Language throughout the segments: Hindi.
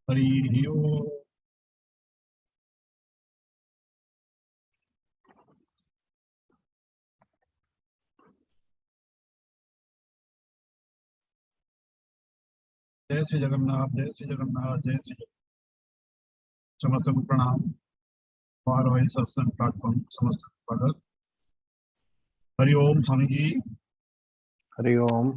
हरि ओम। जय श्री जगन्नाथ, जय श्री जगन्नाथ, जय श्री जगन्नाथ। समस्त को प्रणाम। और वही सत्संग प्लेटफॉर्म समस्त को स्वागत। हरि ओम स्वामी जी। हरि ओम।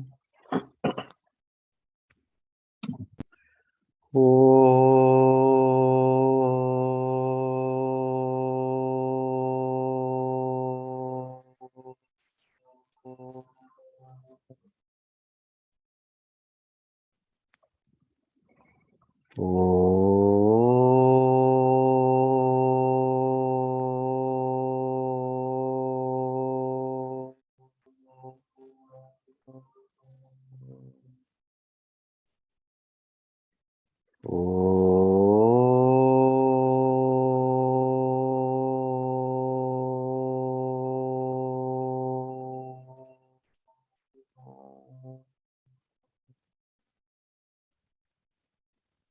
ओ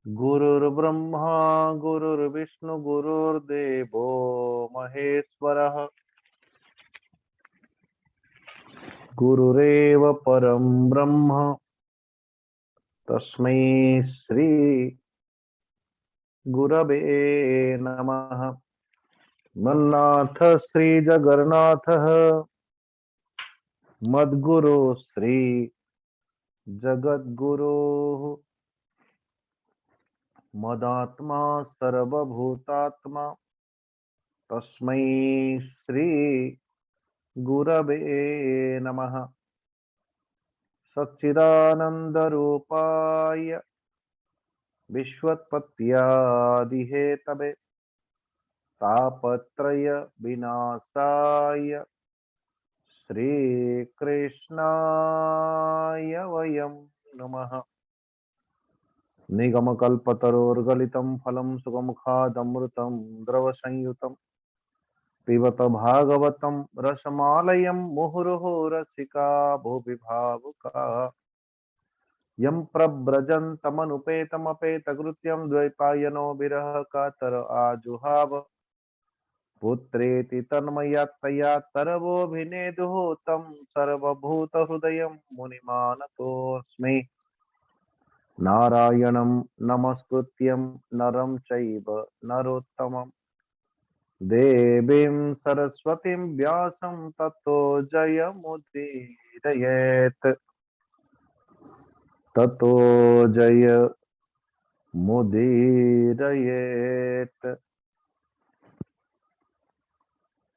गुरुर्ब्रह्मा गुरुर्विष्णु गुरुर्देवो महेश्वरः गुरुरेव परं ब्रह्म तस्मै श्री गुरवे नमः। मन्नाथ श्री जगन्नाथः मद्गुरु श्री जगद्गुरुः मदात्मा सर्वभूतात्मा तस्मै श्री गुरवे नमः। सच्चिदानन्दरूपाय विश्वोत्पत्त्यादिहेतवे तापत्रय विनाशाय श्रीकृष्णाय वयं नमः। निगमकल्पतरोर्गलितं फलं सुगमुखादमृतं द्रवसंयुतं पिबत भागवतं रसमालयं मुहुर्मुहुः रसिका भुवि भावुकाः यं प्रव्रजन्तमनुपेतमपेतकृत्यं द्वैपायनो विरह कातर आजुहाव पुत्रेति तन्मयतया तरवोऽभिनेदुः तं सर्वभूतहृदयं मुनिमानतोऽस्मि। नारायणं नमस्कृत्यं नरं चैव नरोत्तमं देवीं सरस्वतीं व्यासं ततो जयमुदीरयेत्। ततो जयमुदीरयेत्।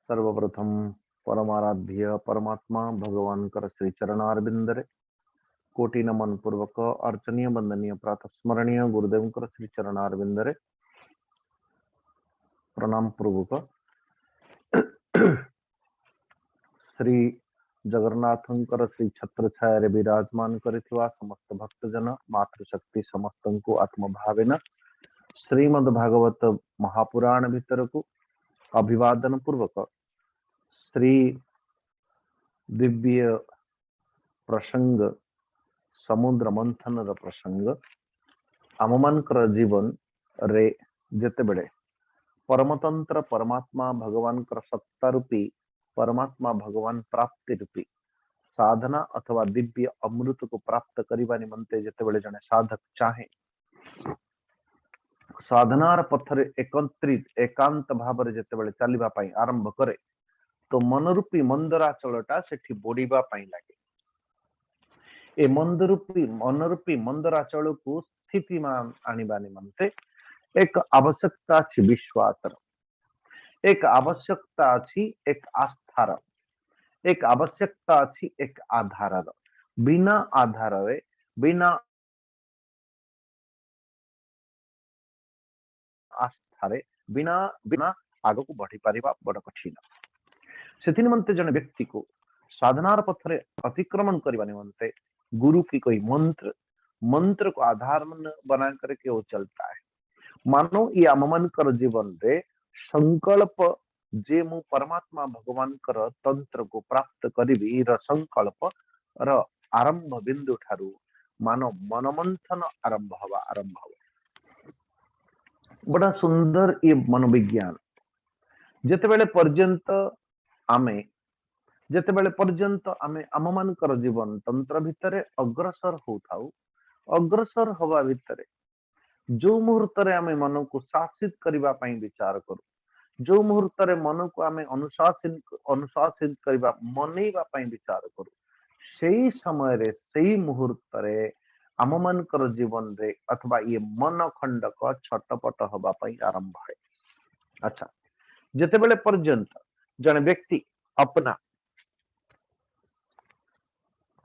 सर्वप्रथम परमाराध्य परमात्मा भगवान कर श्री चरणारविंदरे कोटि नमन पूर्वक अर्चनीय वंदनीय प्रातः स्मरणीय गुरुदेव कर श्री चरणारविंदरे प्रणाम पूर्वक श्री जगन्नाथंकर श्री छत्र छाया विराजमान करिथिवा समस्त भक्तजन मातृशक्ति समस्त को आत्मभावेन श्रीमद् भागवत महापुराण भितर को अभिवादन पूर्वक श्री दिव्य प्रसंग समुद्र मंथन प्रसंग आममानकर जीवन रे जेते बेले परमतंत्र परमात्मा भगवान कर सत्ता रूपी परमात्मा भगवान प्राप्ति रूपी साधना अथवा दिव्य अमृत को प्राप्त करने निमंते जेते बेले जने साधक चाहे साधनार पथरे एकत्रित एकांत भाव जेते बेले चलिबा पई आरंभ करे तो मनरूपी मंदराचलटा सेठी बोड़ीबा पई लागे। ए मनरूपी मंदराचल को स्थितिमान आनिबा निमंते एक आवश्यकता अछि विश्वासर, एक आवश्यकता अछि एक आस्थार, एक आवश्यकता अछि एक आधारर। बिना आधारे बिना आस्थारे बिना बिना आग को बढ़ी पारिबा बड़ कठिन। से निमंते जन व्यक्ति को साधनार पथरे अतिक्रमण करने निमंते गुरु की कोई मंत्र को आधार बना करके वो चलता है। मानो ये आममान कर जीवन रे संकल्प जे मु परमात्मा भगवान कर तंत्र को प्राप्त करी संकल्प र आरंभ बिंदु ठारू मानो मनमंथन आरंभ हवा। बड़ा सुंदर ये मनोविज्ञान जेतेबेले पर्यंत आमे जेतेबेले पर्यंत आमे आम मानकर जीवन तंत्र भितरे अग्रसर होताउ अग्रसर हवा भितरे जो मुहूर्त रे आमे मन को शासित करबा पई विचार करू जो मुहूर्त रे मन को आमे अनुशासित करबा मनेबा पई विचार करू सेई समय रे सेई मुहूर्त रे आम मानकर जीवन रे अथवा ये मन खंडक छटपट हवा पई आरंभ है। अच्छा जेतेबेले पर्यंत जने व्यक्ति अपना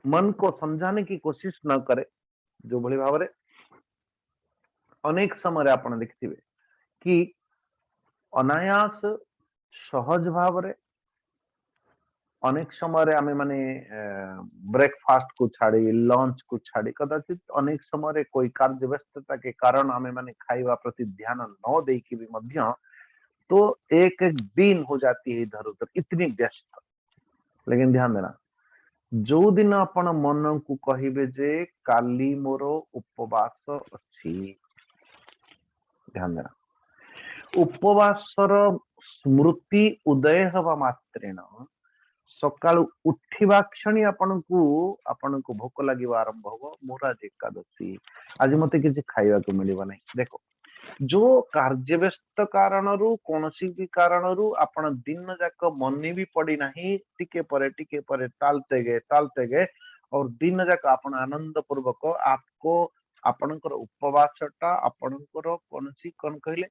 मन को समझाने की कोशिश न करे जो भली भाव रे अनेक समय आपण देखिथिबे कि अनायास सहज भाव रे अनेक समय आमे माने ब्रेकफास्ट को छाड़ी लंच को छाड़ी कदाचित अनेक समय कोई कार्य व्यस्तता के कारण आमे माने खाइबा प्रति ध्यान न देकी भी मध्य तो एक एक दिन हो जाती है इधर उधर इतनी व्यस्त। लेकिन ध्यान देना जो दिन आपण मन को कहिबे जे काली मोर उपवास अछि ध्यान देना उपवासर स्मृति उदय हवा मात्रेण सकाळु उठिबा क्षणी आपनको भोक लागिबा आरंभ हो मोर आज एकादशी आज मते किछि खाइबा को मिलिबा नै। देखो जो कार्य व्यस्त कारणरू कोनोसी भी कारणरू आपण दिन जाक मने भी पड़ी नाही टिके परे टालते गए और दिन जाक आपण आनंद पूर्वक आपको आपनकर उपवासटा आपनकर कोनोसी कोन कहले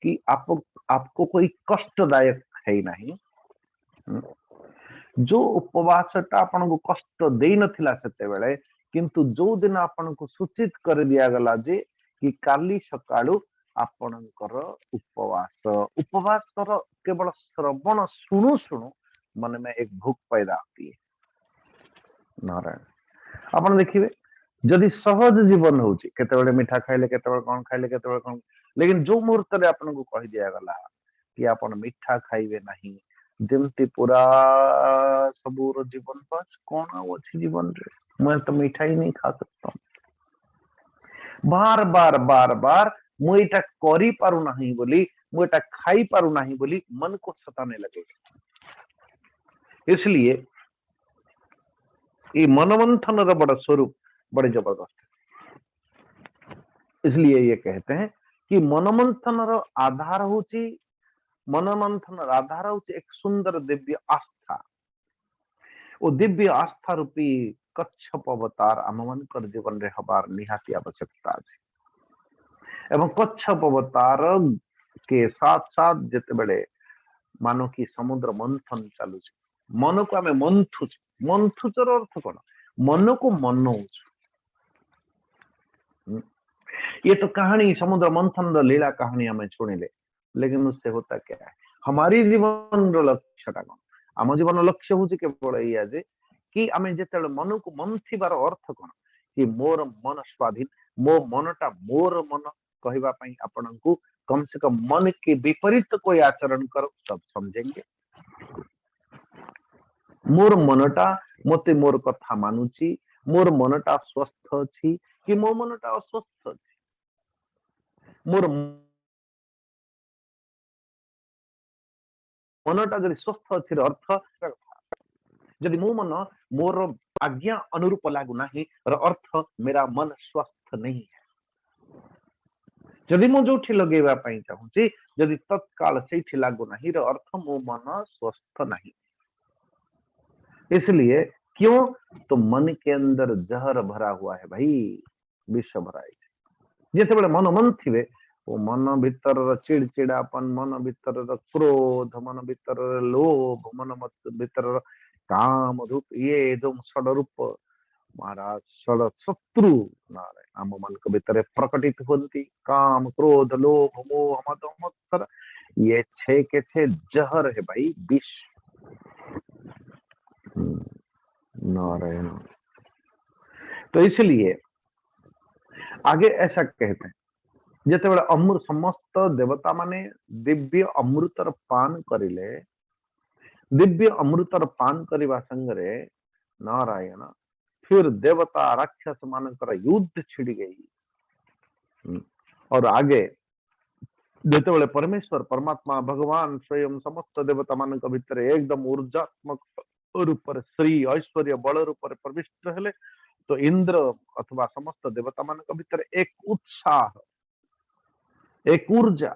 कि आपको कोई कष्टदायक है नहीं। जो उपवासटा आपनको कष्ट देई नथिला सेते बेले किंतु जो दिन आपनको सूचित कर दिया गला जे कि काली सकाळु आपनकर उपवास उपवासर केवल श्रवण सुनु सुनु मन में एक भूख पैदा होती है। नारायण आपण देखिबे जदि सहज जीवन होची केतेबेले मिठा खाइले केतेबेले कोन खाइले केतेबेले कोन लेकिन जो मुहूर्त रे आपनको कहि दिया गला कि आपण मिठा खाइबे नहीं जेमती पूरा सबूर जीवन बस कौन अच्छी जीवन रे मैं तो मिठा ही नहीं खा सकता बार बार बार बार मुझे करी पारू नहीं बोली मुझे खाई पारू नहीं बोली मन को सताने लगेगा। इसलिए ये मनमंथन रा बड़ा स्वरूप बड़े जबरदस्त है। इसलिए ये कहते हैं कि मनमंथन रा आधार होची मनमंथन रा आधार होची एक सुंदर दिव्य आस्था वो दिव्य आस्था रूपी कच्छप अवतार आम मानकर जीवन रे हबार निहाती आवश्यकता अछि एवं कच्छप अवतार के साथ साथ जेतेबेले मानो कि समुद्र मंथन चालू मन को आमे मंथुचर अर्थ कोन मन को मनौछु ये तो कहानी समुद्र मंथन लीला कहानी हमें सुनिले लेकिन उससे होता क्या है हमारी जीवन लक्ष्य टा कोन आम जीवन लक्ष्य हूँ केवल या जे कि आमे जेतेबेले मन को मंथिबार अर्थ कोन कि मोर मन स्वाधीन मो मनटा मोर मन कहवा पई आपनकु कम से कम मन के विपरीत कोई आचरण करो तब समझेंगे। मोर मनटा मते मोर कथा मानुची मोर मनटा स्वस्थ अछि कि मो मनटा अस्वस्थ अछि मोर मनटा जदि स्वस्थ अछि अर्थ जदि मो मन मोर आज्ञा अनुरूप लागू नहीं अर्थ मेरा मन स्वस्थ नहीं है जदि मो जो लगेवा पई चाहूची जदि तत्काल से लागू नहीं अर्थ मो मन स्वस्थ नहीं। इसलिए क्यों तो मन के अंदर जहर भरा हुआ है भाई विष भरा है जेतेबेले मन मन थिबे वो मन भीतर चिड़चिड़ापन मन भीतर क्रोध मन भीतर लोभ मन भीतर काम रूप ये जो षड रूप महाराज षड शत्रु नारे आम मन के भीतर प्रकटित होती काम क्रोध लोभ मोह मद मत्सर ये छे के छे जहर है भाई विष नारायण। तो इसलिए आगे ऐसा कहते हैं जेतेबेले अमृत समस्त देवता माने दिव्य अमृतर पान करिले दिव्य अमृतर पान करवा संगरे नारायण फिर देवता राक्षस मानकर युद्ध छिड़ी गई और आगे जेतेबेले परमेश्वर परमात्मा भगवान स्वयं समस्त देवता मान भितर एकदम ऊर्जात्मक रूप श्री ऐश्वर्य बल रूप प्रविष्ट हेले तो इंद्र अथवा समस्त देवता मान भितर एक उत्साह एक ऊर्जा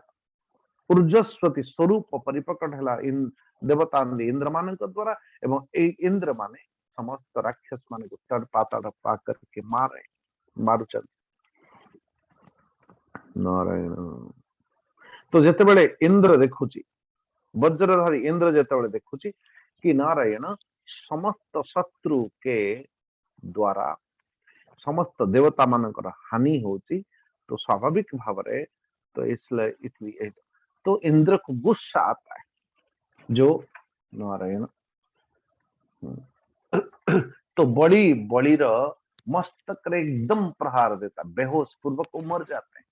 ऊर्जस्वती स्वरूप परिप्रकट है इन देवता इंद्र मान द्वारा एवं इंद्र माने समस्त राक्षस मान को तड़पा तड़पा करके मारे मारुचन नारायण। तो जेतेबेले इंद्र देखुची वज्रधारी इंद्र जेतेबेले देखुची कि नारायण समस्त शत्रु के द्वारा समस्त देवता मानकर हानि होची तो स्वाभाविक भाव रे तो इसलिए तो इंद्र को गुस्सा आता है जो नारायण तो बड़ी बड़ी मस्तक रे एकदम प्रहार देता बेहोश पूर्वक वो मर जाते हैं।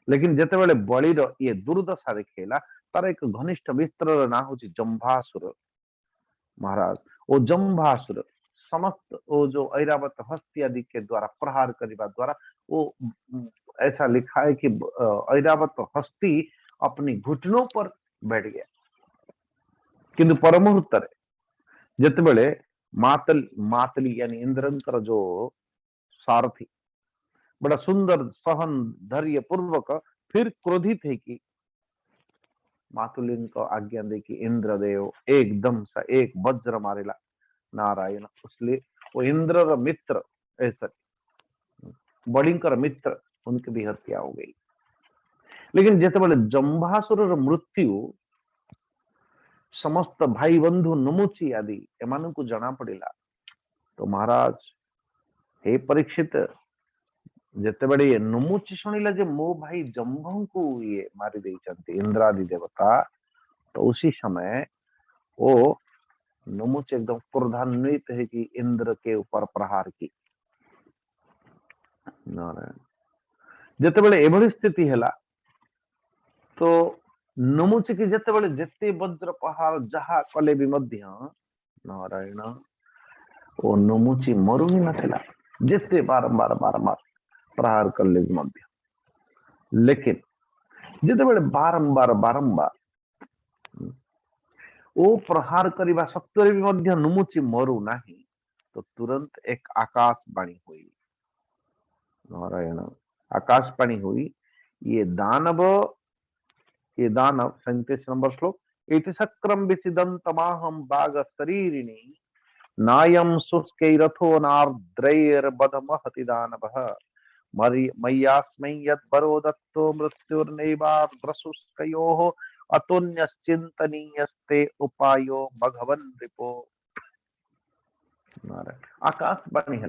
लेकिन जेतेबेले बड़ी ये दुर्दशा देखेला तार एक घनिष्ठ मित्र ना हो जंभासुर महाराज वो जंभासुर समस्त वो जो ऐरावत हस्ती आदि के द्वारा प्रहार करने द्वारा वो ऐसा लिखा है कि ऐरावत हस्ती अपनी घुटनों पर बैठ गया किंतु परमुहूर्त जेतेबेले मातली यानी इंद्रंकर जो सारथी बड़ा सुंदर सहन धैर्य पूर्वक फिर क्रोधित है कि मातुलिन को आज्ञा दे कि इंद्रदेव एकदम सा एक वज्र मारेला नारायण उसलिए वो इंद्र मित्र ऐसा बड़िंकर मित्र उनकी भी हत्या हो गई। लेकिन जेतेबेले जंभासुर मृत्यु समस्त भाई बंधु नमुची आदि एमान को जना पड़ेला तो महाराज हे परीक्षित जेतेबेले ये नमुची शुणिला जे मो भाई जंभों को ये मारी देइचंती इंद्रादि देवता तो उसी समय वो नमुच एकदम क्रोधान्वित है कि इंद्र के ऊपर प्रहार की नारायण जेतेबेले एभली स्थिति हैला तो नमुच की जेतेबेले जेते वज्र प्रहार जहा कले भी मध्य नारायण वो नमुची मरु ही नथिला जेते बारंबार बारंबार प्रहार कले भी मध्य लेकिन जेतेबेले बारंबार बारंबार वो प्रहार करवा सत्वरे भी मध्य नमुची मरु नहीं तो तुरंत एक आकाशवाणी हुई नारायण आकाशवाणी हुई ये दानव 37 नंबर श्लोक इति सक्रम विसिदंतमाहं बाग शरीरिणी नायम शुष्कैरथो नार्द्रैर्बधमहति दानवः मय्यास्मै यद्वरो दत्तो मृत्युर्नैवार्द्रशुष्कयोः अतोन्यश्चिन्तनीयस्ते उपायो भगवन् रिपो आकाशवाणी है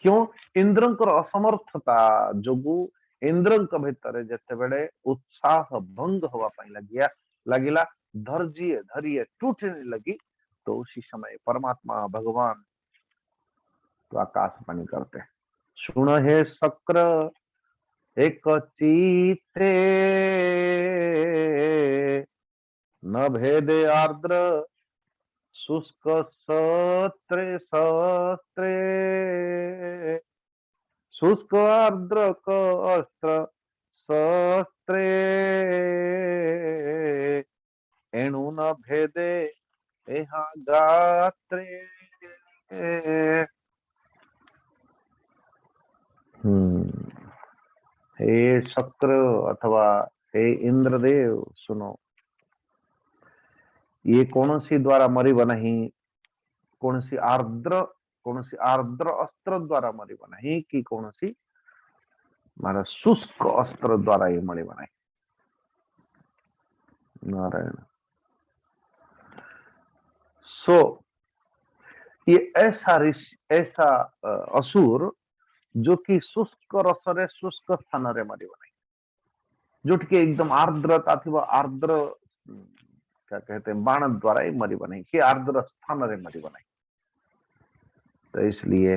क्यों इंद्रंकर असमर्थता जोगु इंद्रंक भितर जेतेबेले उत्साह भंग हवा पाई लगिला धैर्य धैर्य टूटने लगी तो उसी समय परमात्मा भगवान तो आकाशवाणी करते हैं सुन हे शक्र एक चीते न भेदे आर्द्र शुष्क सत्रे सत्रे शुष्क आर्द्र क अस्त्र सत्रे एणु न भेदे एहा गात्रे हे शक्र अथवा हे इंद्रदेव सुनो ये कौन सी द्वारा मरिब नहीं कौन सी आर्द्र अस्त्र द्वारा मरिब नहीं कि कौन सी मारा शुष्क अस्त्र द्वारा ये मरिब नहीं नारायण सो ये ऐसा असुर जो कि शुष्क रसरे शुष्क स्थान रे मरिब नहीं जोटके एकदम आर्द्रता थी आर्द्र क्या कहते हैं बाण द्वारा ही मरिब नहीं कि आर्द्र स्थान रे मरिब नहीं तो इसलिए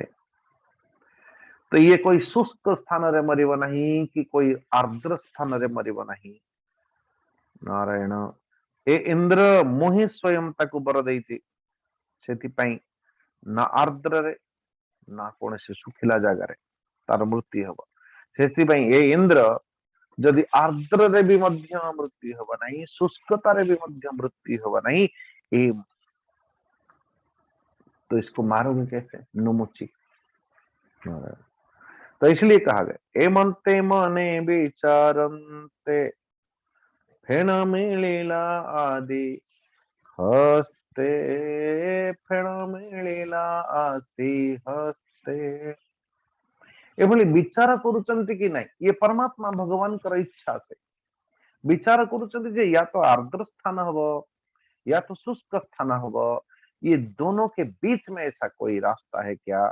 तो ये कोई शुष्क स्थान रे मरिब नहीं कि कोई आर्द्र स्थान रे मरिब नहीं नारायण ए इंद्र मुहि स्वयं ताकू बर देइछि सेति ना आर्द्र रे ना कौन से सुखिला जगार तार मृत्यु हम से इंद्र जदि आर्द्र रे भी मध्य मृत्यु होगा नहीं, शुष्कता रे भी मध्य मृत्यु होगा नहीं, ये तो इसको मारोगे कैसे? नुमुची। तो इसलिए कहा गया एमंते मने विचारन्ते फेण मिलिला आदि हस्ते, फेण मिलिला आसी हस्ते। एभली विचार करुचंती कि नहीं, ये परमात्मा भगवान कर इच्छा से विचार करुचंती जे या तो आर्द्र स्थान हबो या तो शुष्क स्थान हबो, ये दोनों के बीच में ऐसा कोई रास्ता है क्या?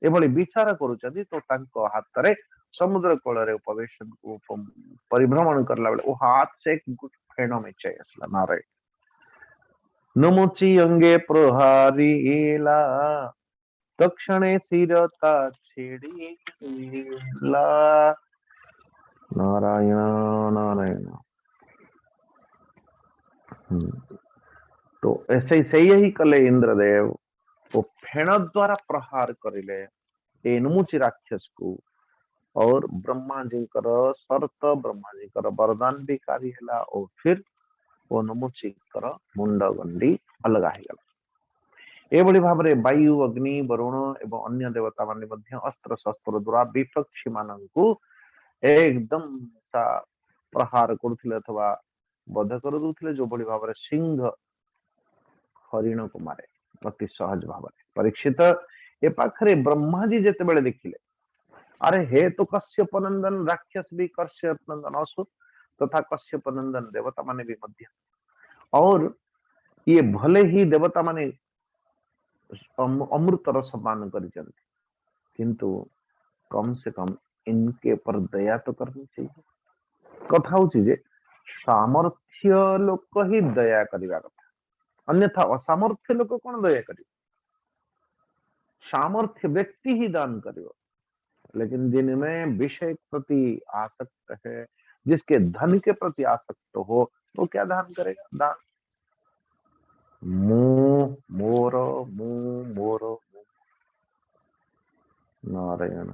एभली विचार करुचंती तो तांको हाथ रे समुद्र कूल रे उपवेशन को परिभ्रमण करला बेले ओ हाथ से एक फेण में चयसला नारे नमुची अंगे प्रहारीला दक्षिणे शिरता छेड़ीला। नारायण नारायण। तो ऐसे ही कले इंद्रदेव वो फेण द्वारा प्रहार करिले ए नुमुची राक्षस को, और ब्रह्मा जी कर शर्त, ब्रह्मा जी कर वरदान भी कार्य हैला, और फिर वो नुमुची कर मुंड गंडी अलग हैगला। एभली भाबरे वायु, अग्नि, वरुण एवं अन्य देवता माने मध्य अस्त्र शस्त्र द्वारा विपक्षी माननकु एकदम सा प्रहार करुथिले अथवा वध कर दुथिले, जो भली भाबरे सिंह हरिण को मारे अति सहज भाबरे। परीक्षित ए पाखरे ब्रह्मा जी जेते बेले देखिले, अरे हे तो कश्यप नंदन राक्षस भी कश्यप नंदन असुर तथा कश्यप नंदन देवता माने भी मध्य, और ये भले ही देवता माने अमृत रस पान करिचंती, किंतु कम से कम इनके पर दया तो करनी चाहिए। कथा होची जे सामर्थ्य लोक ही दया करिवा कथा, अन्यथा असामर्थ्य लोक कौन दया करिव? सामर्थ्य व्यक्ति ही दान करिव, लेकिन जिनमें विषय प्रति आसक्त है, जिसके धन के प्रति आसक्त हो, तो क्या दान करेगा? दान मुंह मोर, मुंह मोर, नारायण।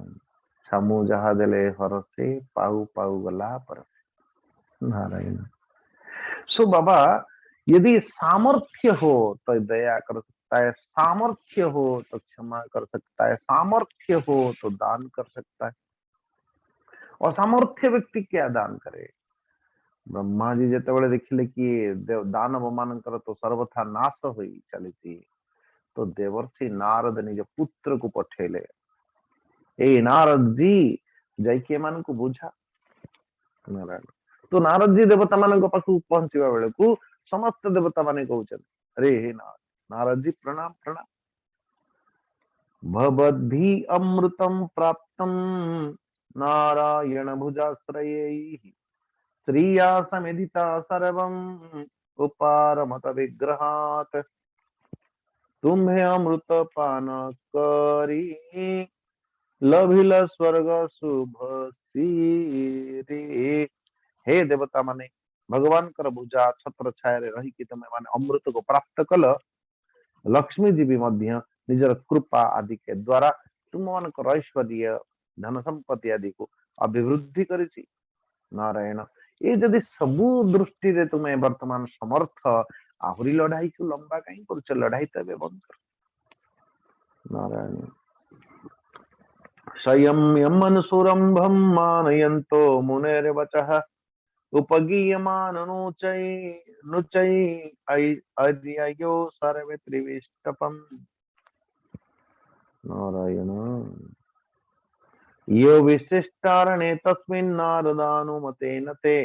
छमु जहा देले हरसे, पाऊ पाऊ गला परसे, नारायण। सो बाबा, यदि सामर्थ्य हो तो दया कर सकता है, सामर्थ्य हो तो क्षमा कर सकता है, सामर्थ्य हो तो दान कर सकता है। और सामर्थ्य व्यक्ति क्या दान करे? ब्रह्मा जी जेतेबेले देखिले कि दानव मानकर तो सर्वथा नाश होई चलीती, तो देवर्षि नारद निज पुत्र को पठेले, ए नारद जी जाइके मान को बुझा। नारायण। तो नारद जी देवता मान पाखु पहुंचवा बेले को समस्त देवता माने कहउछन, अरे हे नारद जी प्रणाम प्रणाम, भवद्भि अमृतम प्राप्तम नारायण भुजाश्रयैः, श्रिया समेधिता सर्वं उपारमत विग्रहात्, तुम्हें अमृत पान करी लभिल स्वर्ग शुभ सिरे। हे देवता माने भगवान कर भुजा छत्र छाया रे रही कि तमे माने अमृत को प्राप्त कल, लक्ष्मी जी भी मध्य निजर कृपा आदि के द्वारा तुम मान कर ऐश्वर्य धन संपत्ति आदि को अभिवृद्धि करिछि। नारायण। ये जदि सबु दृष्टि रे तुम्हें वर्तमान समर्थ, आहुरी लड़ाई को लंबा कहीं करुछ, लड़ाई तो बंद कर। नारायण। संयम्यम अनुसुरंभम मानयन्तो मुनेर्वचः, उपगीयमान नुचै अद्ययो सर्वे त्रिविष्टपम्। नारायण। यो विशिष्टारणे तस्मिन् नारदानुमतेन ते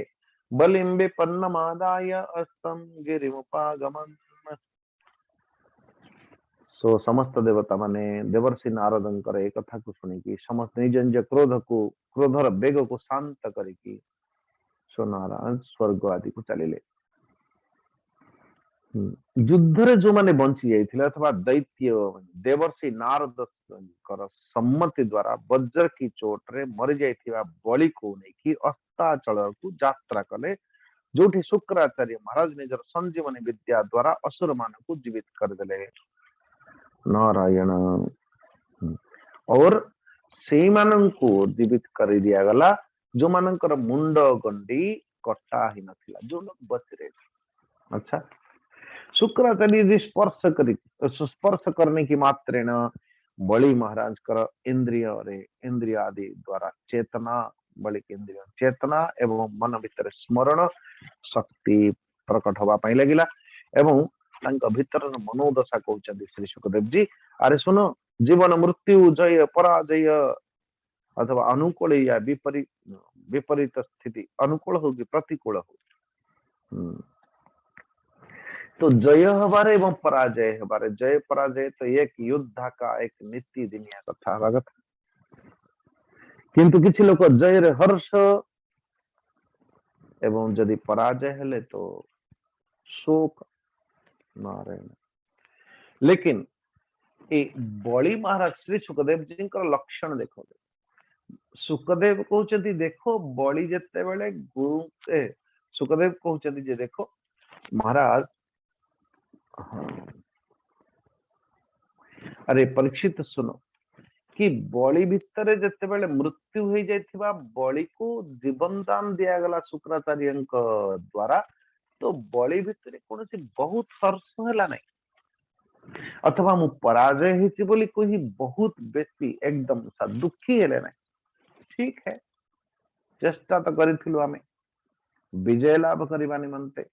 बलिं विपन्नमादाय अस्तं गिरिमुपागमन्। सो समस्त देवता माने देवर्षि नारदंकर एक कथा को सुनिकी समस्त निज निज क्रोधर वेग को शांत करिकी सो नारायण स्वर्ग आदि को चलिले। युद्ध रे जो माने बंची जाइथिले अथवा दैत्य देवर्षि नारद कर सम्मति द्वारा वज्र की चोट रे मरि जाइथिबा बलि को नेकी अस्ताचल को यात्रा कले, जोठी शुक्राचार्य महाराज निजर संजीवनी विद्या द्वारा असुर मान को जीवित कर देले। नारायण। और से मानन को जीवित कर दिया गला जो मानकर मुंड गंडी कटा ही नथिला, जो लोग बच रहे थे। अच्छा, शुक्राचार्य जी स्पर्श करने की मात्रेण बलि महाराज कर इंद्रिय आदि द्वारा चेतना, बलि के इंद्रिय चेतना एवं मन भीतर स्मरण शक्ति प्रकट हवा पाई लगिला एवं तांका भीतर मनोदशा कहउछन्ति श्री सुखदेव जी। अरे सुनो, जीवन मृत्यु जय पराजय अथवा अनुकूल या विपरीत स्थिति, अनुकूल हो कि प्रतिकूल हो, तो जय हबारे एवं पराजय हबारे, जय पराजय तो एक युद्ध का एक नीति दिनिया कथा हवा कथा। किंतु किछि लोक जय रे हर्ष एवं जदि पराजय हेले तो शोक, नारायण। लेकिन ए बलि महाराज श्री सुखदेव जी लक्षण देखो, सुखदेव कहते देखो बलि जिते बेले गुरु सुखदेव कहते जे देखो महाराज, अरे परीक्षित सुनो कि बलि भितर जिते बेले मृत्यु हो जाइथिबा बलि को जीवन दान दिया गला शुक्राचार्य द्वारा, तो बलि भितर कौन बहुत हर्ष है ना, अथवा मु पराजय होती बोली कोई बहुत बेसी एकदम सा दुखी हेले ना। ठीक है, चेष्टा तो करिथिलु आमे विजय लाभ करबा निमंते,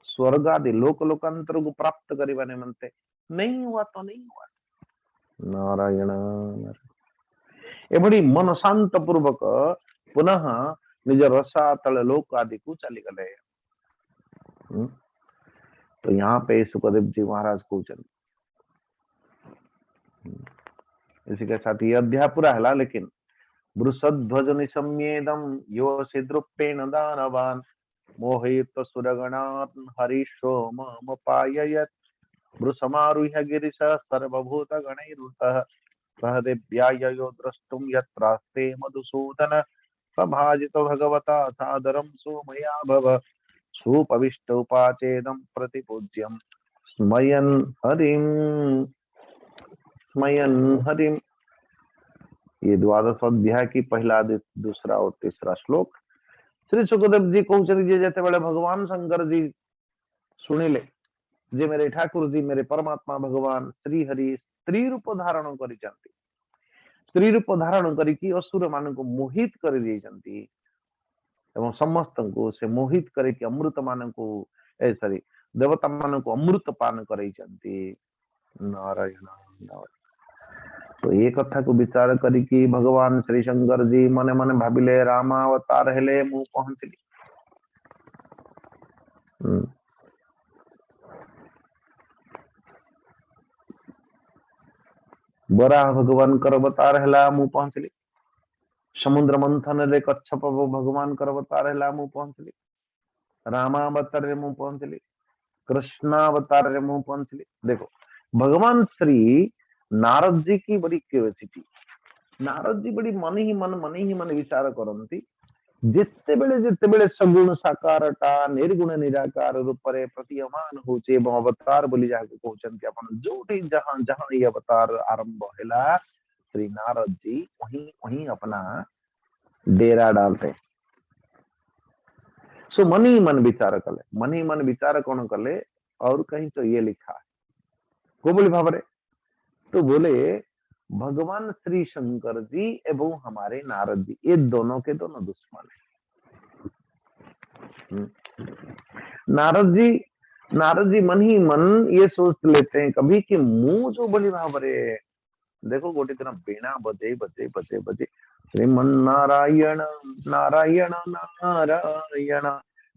स्वर्ग आदि लोक लोकांतर को प्राप्त करबा निमंते, नहीं हुआ तो नहीं हुआ। नारायण एभली मन शांत पूर्वक पुनः निज रसातल लोक आदि को चली गले। तो यहाँ पे सुखदेव जी महाराज को इसी के साथ ये अध्याय पूरा है, लेकिन वृषध्वज निशम्येदम यो सिद्रुपेण दानवान मोहित सुरगणान् हरिशोममुपाययत् वृषमारुह्य गिरिश सर्वभूत गणैरुतः सह दिव्याययो द्रष्टुं यत्रास्ते मधुसूदन सभाजितो भगवता सादरं सोमया भव सुपविष्ट उपाचेदं प्रतिपूज्यं स्मयन् हरिं। ये द्वादश अध्याय की पहला दूसरा और तीसरा श्लोक श्री सुखदेव जी कहते जेते बेले भगवान शंकर जी सुनिले जे मेरे ठाकुर जी मेरे परमात्मा भगवान श्री हरि स्त्री रूप धारण करिसंती, स्त्री रूप धारण करिकी असुर मान को मोहित कर देइसंती एवं समस्त को से मोहित करके अमृत मान को सॉरी देवता मान को अमृत पान करइसंती। नारायण नारायण। तो ये कथा को विचार करिकी भगवान श्री शंकर जी मने मने भाविले रामावतार हेले मु पहुंचली। बराह भगवान कर अवतार हेला मु पहुंचली, समुद्र मंथन रे कच्छप भगवान कर अवतार हेला मु पहुंचली, रामावतार रे मु पहुंचली, कृष्णावतार रे मु पहुंचली। देखो भगवान श्री नारद जी की बड़ी क्यूरियोसिटी, नारद जी बड़ी मन ही मन विचार करती जिते बेले सगुण साकारटा निर्गुण निराकार रूप रे प्रतीयमान होचे अवतार बोली जाके कहउछन्ति अपन जोठी जहां जहां ये अवतार आरंभ हैला श्री नारद जी वहीं वहीं अपना डेरा डालते। सो मन ही मन विचार कले, मन ही मन विचार कौन कले और कहीं तो ये लिखा है को बोली भावरे, तो बोले भगवान श्री शंकर जी एवं हमारे नारद जी ये दोनों के दोनों दुश्मन है। नारद जी मन ही मन ये सोच लेते हैं कभी कि मुंह जो बलि भावरे देखो गोटी तरह बीणा बजे बजे बजे बजे श्रीमन नारायण नारायण नारायण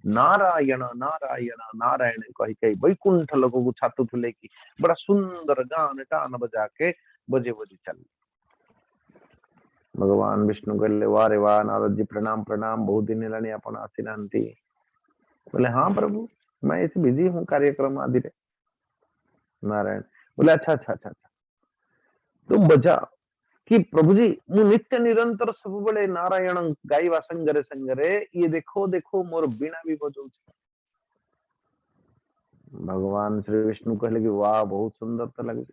नारायण नारायण नारायण कही कही वैकुंठ लोगों को छातु थुले की बड़ा सुंदर गान गान बजा के बजे बजे चल। भगवान विष्णु कहले वारे वाह नारद जी प्रणाम प्रणाम, बहुत दिन हेलानी आपण आसीनांती। बोले हाँ प्रभु मैं इसे बिजी हूँ कार्यक्रम आदि रे। नारायण बोले अच्छा अच्छा अच्छा अच्छा तुम बजा कि प्रभु जी मु नित्य निरंतर सब बड़े नारायण गाइवा संगरे संगरे ये देखो देखो मोर बीणा भी बजाऊ। भगवान श्री विष्णु कहले कि वाह बहुत सुंदर तो लगे।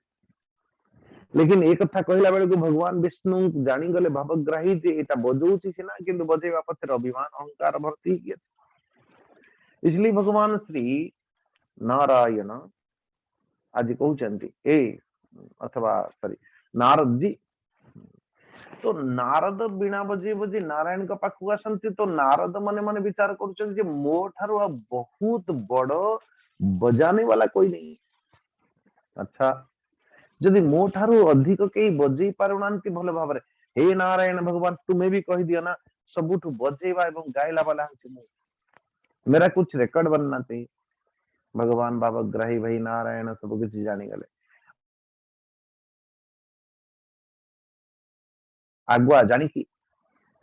लेकिन एक कथा कहला बेलू भगवान विष्णु जानीगले भावग्राही जे एटा बजाऊची सिना किंतु बजेवा पछरे अभिमान अहंकार भर्ती किए। इसलिए भगवान श्री नारायण आज कहते ए अथवा सॉरी नारद जी तो नारद बीणा बजे बजे नारायण का पाखु आसंती तो नारद मने मने विचार करुछन जे मो ठारू बहुत बड़ बजाने वाला कोई नहीं। अच्छा जदि मो ठारू अधिक कई बजई पारुनांती भले भाबरे हे नारायण भगवान तुम्हें भी कह दियो ना सबुठु बजेवा एवं गायला वाला हूँ मु मेरा कुछ रिकॉर्ड बनना चाहिए। भगवान भावग्राही भाई नारायण सब किसी जानी गले आगुआ जानी कि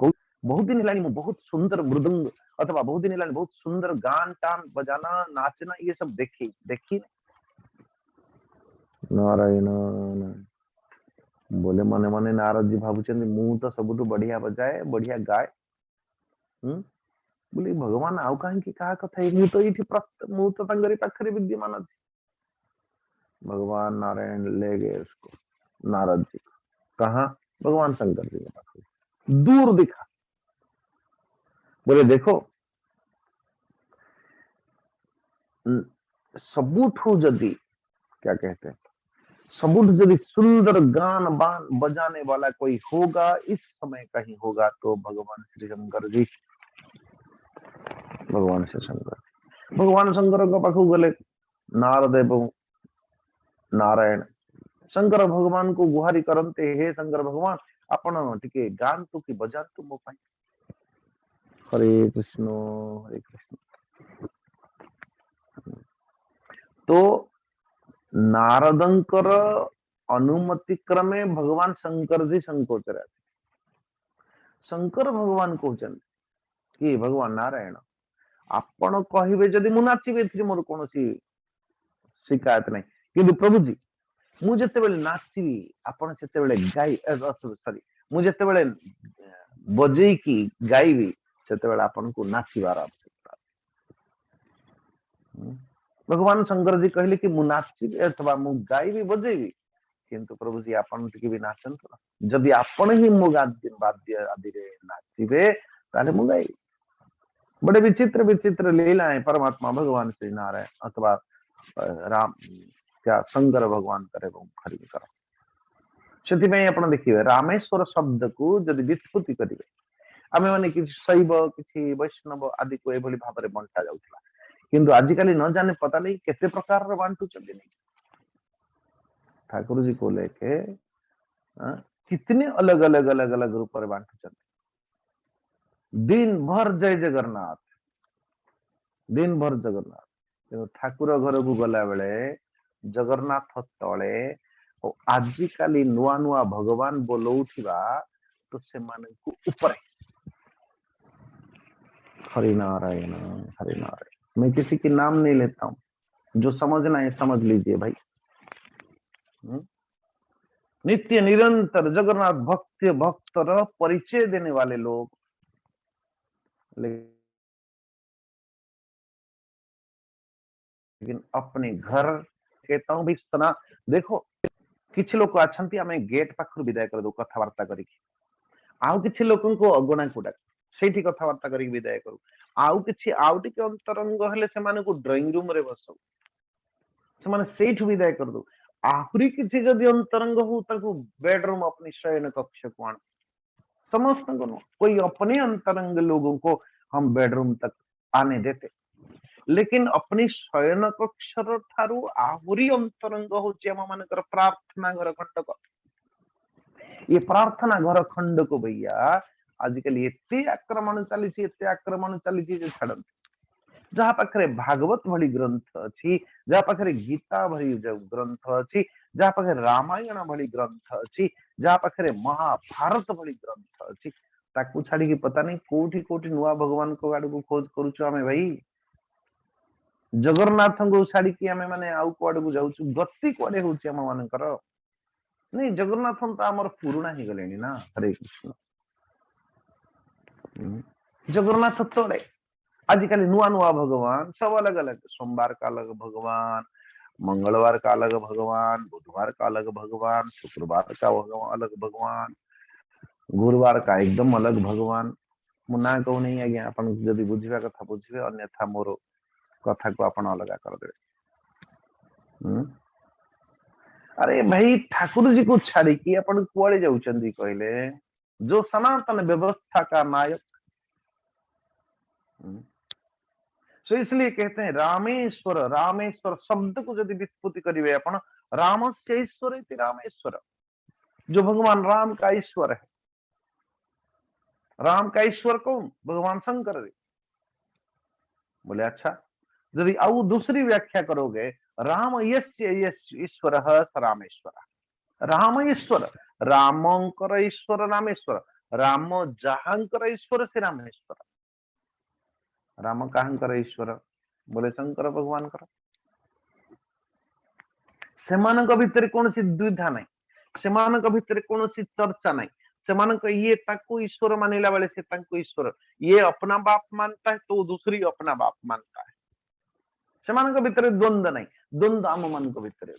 बहुत दिन हेलानी मु बहुत सुंदर मृदंग अथवा बहुत दिन हेलानी बहुत सुंदर गान टान बजाना नाचना ये सब देखी देखी नारायण बोले मने मने नारद जी भावुचंदी मु तो सबुठु बढ़िया बजाए बढ़िया गाए बोले भगवान आउ कहीं की कहा कथा मु तो ये मु तो तंगरी पाखरे विद्यमान अछि। भगवान नारायण ले गए उसको नारद जी को कहा भगवान शंकर जी के पास दूर दिखा बोले देखो सबूठू जदि क्या कहते हैं सबूठ जदि सुंदर गान बान बजाने वाला कोई होगा इस समय कहीं होगा तो भगवान श्री शंकर जी। भगवान श्री शंकर का पाखु गले नारद एवं नारायण शंकर भगवान को गुहारी करते हे शंकर भगवान आपण टिके गांतु कि बजातु मो पाई। हरे कृष्ण हरे कृष्ण। तो नारदंकर अनुमति क्रमे भगवान शंकर जी संकोच रहे शंकर भगवान कहते कि भगवान नारायण आपण कहिबे जदि मु नाचिबे एथि मोर कोनोसी शिकायत नहीं किंतु प्रभु जी मु जते बेले नाचिबी आपण सेते बेले गाई सॉरी मु जते बेले बजेई की गाईबी सेते बेले आपण को नाचिबार आवश्यकता। भगवान शंकर जी कहले कि मु नाचिबी अथवा मु गाईबी बजेबी किंतु प्रभु जी आपण टिके भी नाचंतु जदि आपण ही मो वाद्य आदि रे नाचिबे ताले मु गाई। बड़े विचित्र विचित्र लीला है परमात्मा भगवान श्री नारायण अथवा राम क्या शंकर भगवान करे खरी कर से आप देखिए रामेश्वर शब्द को जदि व्युत्पत्ति करेंगे आम मैंने कि शैव कि वैष्णव आदि को यह भाव में बंटा जाऊला किंतु आजिकल न जाने पता नहीं केते प्रकार बांटू नहीं ठाकुर जी को लेके कितने अलग अलग अलग अलग रूप में बांटू दिन भर जय जगन्नाथ दिन भर जगन्नाथ ठाकुर घर को गला बेले जगन्नाथ तले आजिकाली नुआ नुआ भगवान बोलौथिबा तो से माने को ऊपर हरि नारायण हरि नारायण। मैं किसी की नाम नहीं लेता हूं जो समझना है समझ लीजिए भाई। नित्य निरंतर जगन्नाथ भक्त भक्तर परिचय देने वाले लोग लेकिन अपने घर कहता हूं भाई सना देखो किसी लोग अच्छा आम गेट पाखर विदाय कर दो कथबार्ता करके आउ किसी लोक अगणा को डाक से कथबार्ता कर विदाय करू आउ कि आउ टे अंतरंग हेले से ड्रॉइंग रूम रे बसौ से विदाय कर दो आहरी किसी जदि अंतरंग हो बेडरूम अपनी शयन कक्ष को आण समस्त कोई अपने अंतरंग लोगों को हम बेडरूम तक आने देते लेकिन अपनी शयन कक्षर ठारू आहरी अंतरंग होची आम मानकर प्रार्थना घर खंडक ये प्रार्थना घर खंड को भैया आजिकल एते आक्रमण चली छाड़ जहाँ पाखे भागवत भली ग्रंथ अच्छी जहाँ पाखे गीता भली ग्रंथ अच्छी जहाँ पाखे रामायण भली ग्रंथ अच्छी जहाँ पाखे महाभारत भली ग्रंथ अच्छी ताकू छाड़ी पता नहीं कोठी कोठी नुआ भगवान को आड़ को खोज करुचु आमे भाई जगन्नाथ को छाड़ी आमे माने आउ कुआड़ को जाउछु गति कुआड़े होउची आम मानकर नहीं जगन्नाथ तो आमर पुराणा ही गले ना हरे कृष्ण जगन्नाथ तले आजिकल नुआ नुआ भगवान सब अलग अलग सोमवार का अलग भगवान मंगलवार का अलग भगवान, बुधवार का अलग भगवान, शुक्रवार का अलग भगवान, गुरुवार का एकदम अलग भगवान। मु ना कहू नहीं आज्ञा, अपन जदि बुझिबा कथा बुझिबे, अन्यथा मोर कथा को अपन अलगा कर देबे। अरे भाई ठाकुर जी को छाड़ी कि अपन कुआड़े जाउचंदी कहले, जो सनातन व्यवस्था का नायक। सो इसलिए कहते हैं रामेश्वर, रामेश्वर शब्द को यदि व्युत्पत्ति करिवे अपन, रामस्य ईश्वर इति रामेश्वर, जो भगवान राम का ईश्वर है। राम का ईश्वर कौन? भगवान शंकर जी। बोले अच्छा, यदि आउ दूसरी व्याख्या करोगे, राम यस्य ईश्वर स रामेश्वर, राम ईश्वर, रामंकर ईश्वर रामेश्वर, राम जहांकर ईश्वर से रामेश्वर। राम काहंकर ईश्वर? बोले शंकर भगवान कर। सेमानक भितर कोनसी द्विधा नहीं, सेमानक भितर कोनसी चर्चा नहीं। सेमानक ये ताको ईश्वर मानिला बेले से ताको ईश्वर, ये अपना बाप मानता है तो दूसरी अपना बाप मानता है। सेमानक भितर द्वंद्व नहीं, द्वंद्व आम मानक भितर।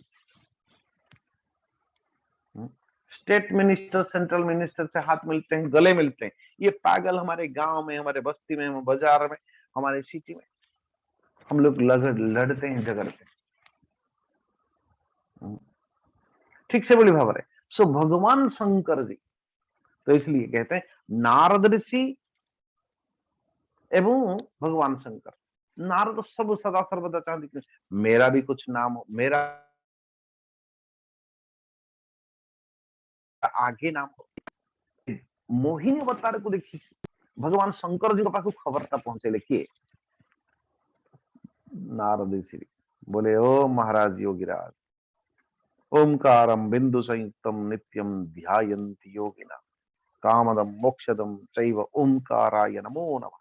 स्टेट मिनिस्टर सेंट्रल मिनिस्टर से हाथ मिलते हैं, गले मिलते हैं। ये पागल हमारे गांव में, हमारे बस्ती में, बाजार में, हमारे सिटी में हम लोग लड़ते हैं, झगड़ते हैं। ठीक से बोली भाव। सो भगवान शंकर जी, तो इसलिए कहते हैं नारद ऋषि एवं भगवान शंकर। नारद सब सदा सर्वदा चाहते मेरा भी कुछ नाम हो, मेरा आगे नाम हो। मोहिनी अवतार को देखिए, भगवान शंकर जी के पास खबरता पहुंचे किए? नारद ऋषि। बोले ओ महाराज योगीराज, ओंकारम बिंदु संयुक्तम नित्यम ध्यायन्ति योगिना, कामदम मोक्षदम चैव ओंकाराय नमो नमः।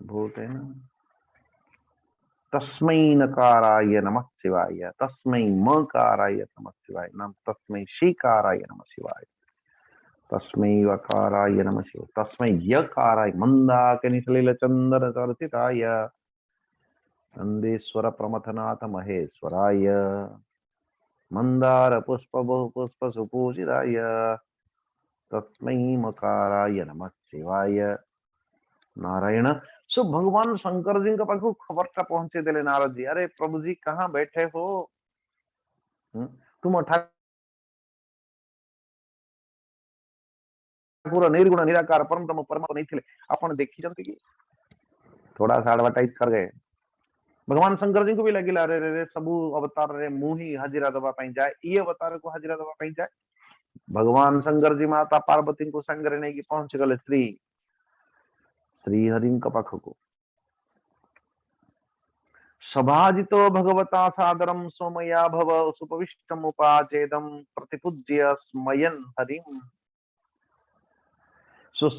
भूत है ना, तस्मै नकाराय नमः शिवाय, तस्मै मकाराय नमः शिवाय, नाम तस्मै शीकाराय नमः शिवाय, तस्मै वकाराय नमः शिवाय, तस्मै यकाराय मंदाकिनी सलिल चंदन चर्चिताय नंदेश्वर प्रमथनाथ महेश्वराय, मंदार पुष्प बहु पुष्प सुपूजिताय तस्मै मकाराय नमः शिवाय। नारायण। सो भगवान शंकर जी का पाखु खबर का पहुंचे देले नारद जी, अरे प्रभु जी कहाँ बैठे हो? तुम ठाकुर निर्गुण निराकार परम ब्रह्म परमात्मा नहीं थे, अपन देखी जानते कि थोड़ा सा एडवर्टाइज कर गए। भगवान शंकर जी को भी लगे रे रे सबू अवतार रे मुही हाजिरा दबा पाई जाए, ये अवतार को हाजिरा दबा पाई जाए। भगवान शंकर जी माता पार्वती को संग रहने की पहुंच गए श्री हरि का पाख को। सभाजितो भगवता सादरम सोमया भव सुपविष्टम उपाचेदम प्रतिपूज्य स्मयन हरिम। सो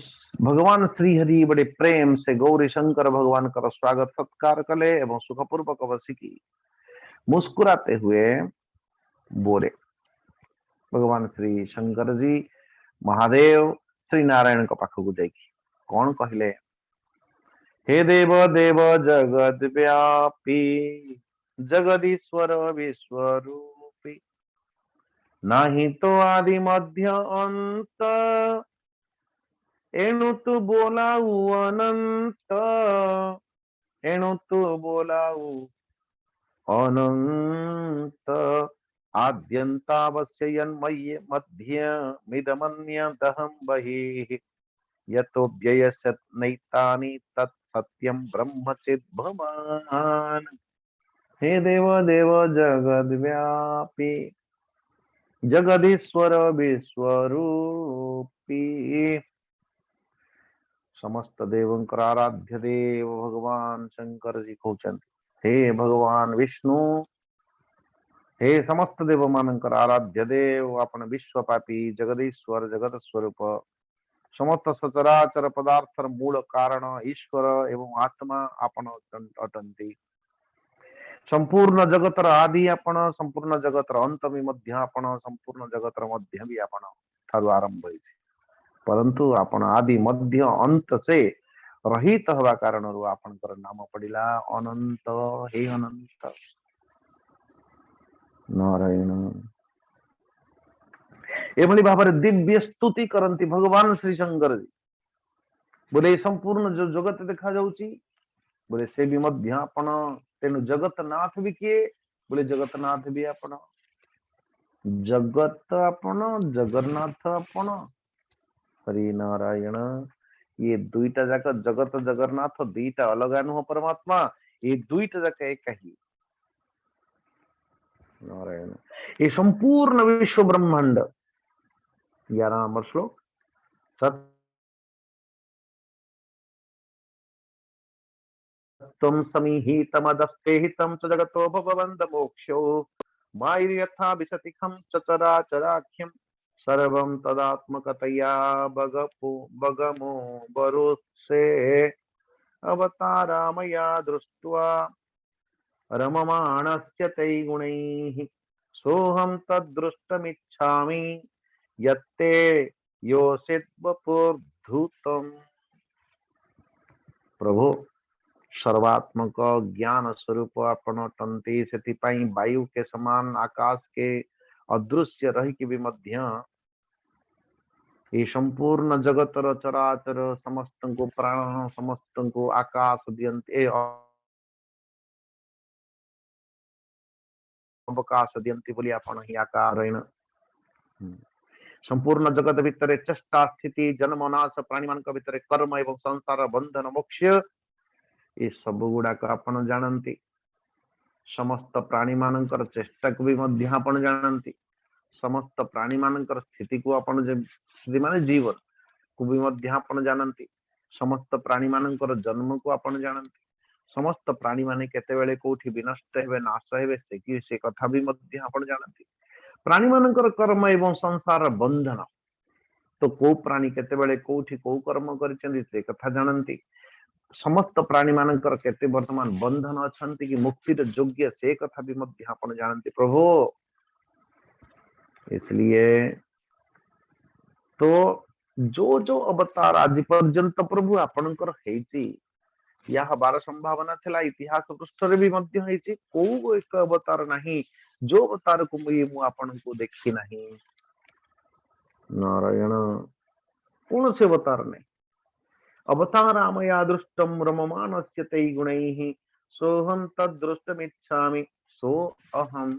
भगवान श्री हरि बड़े प्रेम से गौरी शंकर भगवान का स्वागत सत्कार कले एवं सुखपूर्वक बसिकी मुस्कुराते हुए बोले। भगवान श्री शंकर जी महादेव श्री नारायण का पाख को जाइए कौन कहले, हे देव देव जगद व्यापी जगदीश्वर विश्वरूपी, नाही तो आदि मध्य अंत, एणु तू बोलाऊ अनंत, एणु तू बोलाऊ अनंत, आद्यंतावस्य यन्मय्य मध्य मिदमन्यतहं बहिः, यतो व्ययस्य नैतानि तत्सत्यं ब्रह्मचित् भवान्। हे देव देव जगद्व्यापी जगदीश्वर विश्वरूपी, समस्त देवंकर आराध्य देव भगवान शंकर जी कहते, हे भगवान विष्णु, हे समस्त देव मानकर आराध्य देव, अपन विश्वपापी जगदीश्वर जगत स्वरूप समस्त सचराचर पदार्थ मूल कारण ईश्वर एवं आत्मा आपण अटंती। संपूर्ण जगतर आदि आपण, संपूर्ण जगतर अंत भी मध्य आपण, संपूर्ण जगतर मध्य भी आपण ठारू आरंभ होइछे, परंतु आपण आदि मध्य अंत से रहित हवा कारण आपणकर नाम पड़िला अनंत। हे अनंत नारायण एभली भाव दिव्य स्तुति करती भगवान श्री शंकर जी बोले संपूर्ण जो जगत देखा जाउची बोले से भी मध्य आपण तेनु जगतनाथ भी किए बोले जगतनाथ भी आपण जगत आपण जगन्नाथ आपण हरि नारायण ये दुईटा जाक जगत जगन्नाथ दुईटा अलग नुह परमात्मा ये दुईटा जाक एक ही नारायण ये संपूर्ण विश्व ब्रह्मांड 11 नंबर श्लोक सत्यम समीहितमदस्ते हितम च जगतो भवबन्ध मोक्षो मायर्यथा विशतिखं चराचराख्यं सर्वं तदात्मकतया बगमो बरुत्से अवतारामया दृष्ट्वा रममाणस्य तैगुणैः सोऽहं तद्दृष्टमिच्छामि यत्ते योषिद्वपुर्धूतम्। प्रभु सर्वात्मक ज्ञान स्वरूप आपण अटंती से वायु के समान आकाश के अदृश्य रही कि भी मध्य ये संपूर्ण जगतर चराचर समस्त को प्राण समस्त को आकाश दियंती अवकाश दियंती बोली आपण ही आकार संपूर्ण जगत भितर चेष्टा स्थिति जन्म नाश प्राणी मान भितर कर्म एवं संसार बंधन मोक्ष ये सब गुड़ाक आपण जानती समस्त प्राणी मानकर चेष्टा को भी मध्य आपण जानती समस्त प्राणी मानकर स्थिति को आपण स्थिति माने जीवन को भी मध्य आपण जानती समस्त प्राणी मानकर जन्म को आपण जानती समस्त प्राणी माने केतेबेले कोठी विनष्ट हेबे नाश हेबे से कथा भी मध्य आपण जानती प्राणी मानकर कर्म एवं संसार बंधन तो को प्राणी केतेबेले कोठी को कर्म करिसेंती से कथा जानती समस्त प्राणी मानकर केते वर्तमान बंधन अछंती कि मुक्तिर योग्य से कथा भी मध्य आपण जानती प्रभु। इसलिए तो जो जो अवतार आज पर्यंत प्रभु आपणकर हेची या हबार संभावना थिला इतिहास पृष्ठ रे भी मध्य हेची को एक अवतार नहीं जो अवतार को मु आपण को देखी नहीं नारायण कौन से अवतार नहीं अवतारामया दृष्टम रममानस्य तैगुणैः सोहम तद्दृष्टमिच्छामि सो अहम।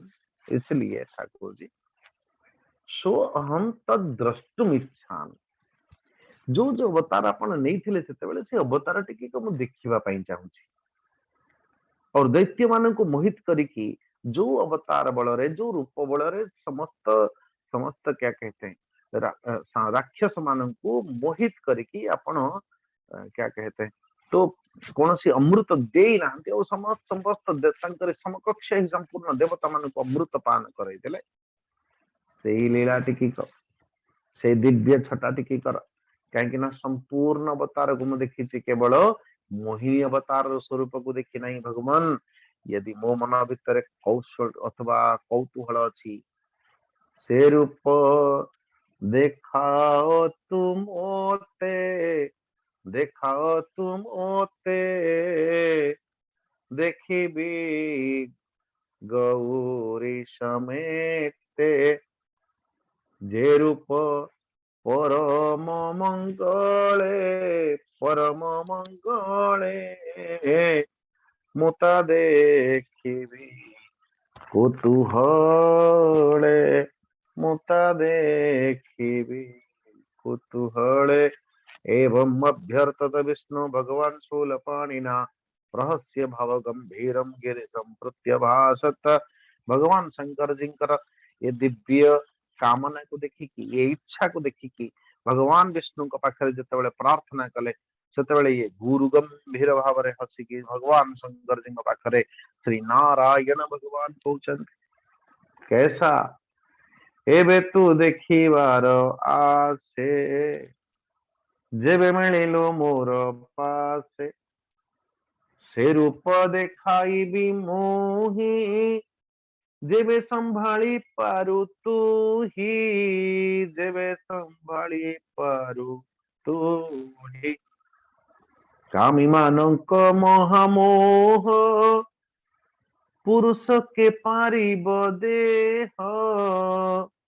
इसलिए ठाकुर जी सो अहम तद्द्रष्टुमिच्छामि जो जो अवतार आपण नहीं थिले सेतेबेले से अवतार टिके को मु देखिबा पई चाहूची और दैत्य मान को मोहित करिकी जो अवतार बल रे जो रूप बल रे समस्त समस्त क्या कहते हैं राक्षस मान को मोहित करिकी आपण क्या कहते हैं तो कौन सी अमृत दे ना और समस्त समस्त समकक्ष ही संपूर्ण देवता मान को अमृत पान कराई देले से लीला टिकी कर से दिव्य छटा टिकी कर कहीं संपूर्ण अवतार को देखी केवल मोहिनी अवतार स्वरूप को देखी नहीं भगवान यदि मो मन भितर कौशल अथवा कौतूहल अच्छी से रूप देखाओ तुम ओते देखाओ तुम ओते देखिबी गौरी समेते जे रूप परम मंगले मुता देखिबी कुतूहले मुता देखिबी कुतूहले एवं अभ्यर्थत विष्णु भगवान शूलपाणिना रहस्य भाव गंभीरम गिरिशम प्रत्यभाषत। भगवान शंकर जी ये दिव्य कामना को देखिकी ये इच्छा को देखिकी भगवान विष्णु पाखे जिते प्रार्थना कले से ये गुरु गंभीर भाव में हसिकी भगवान शंकर जी पाखे श्री नारायण भगवान कहते कैसा एबे तू देखिबार आसे जेबे मिलिलो मोर पासे से रूप देखाई भी मोही जेबे संभाली पारू तू ही जेबे संभाली पारू तू ही कामी मानक महामोह पुरुष के पारिब देह,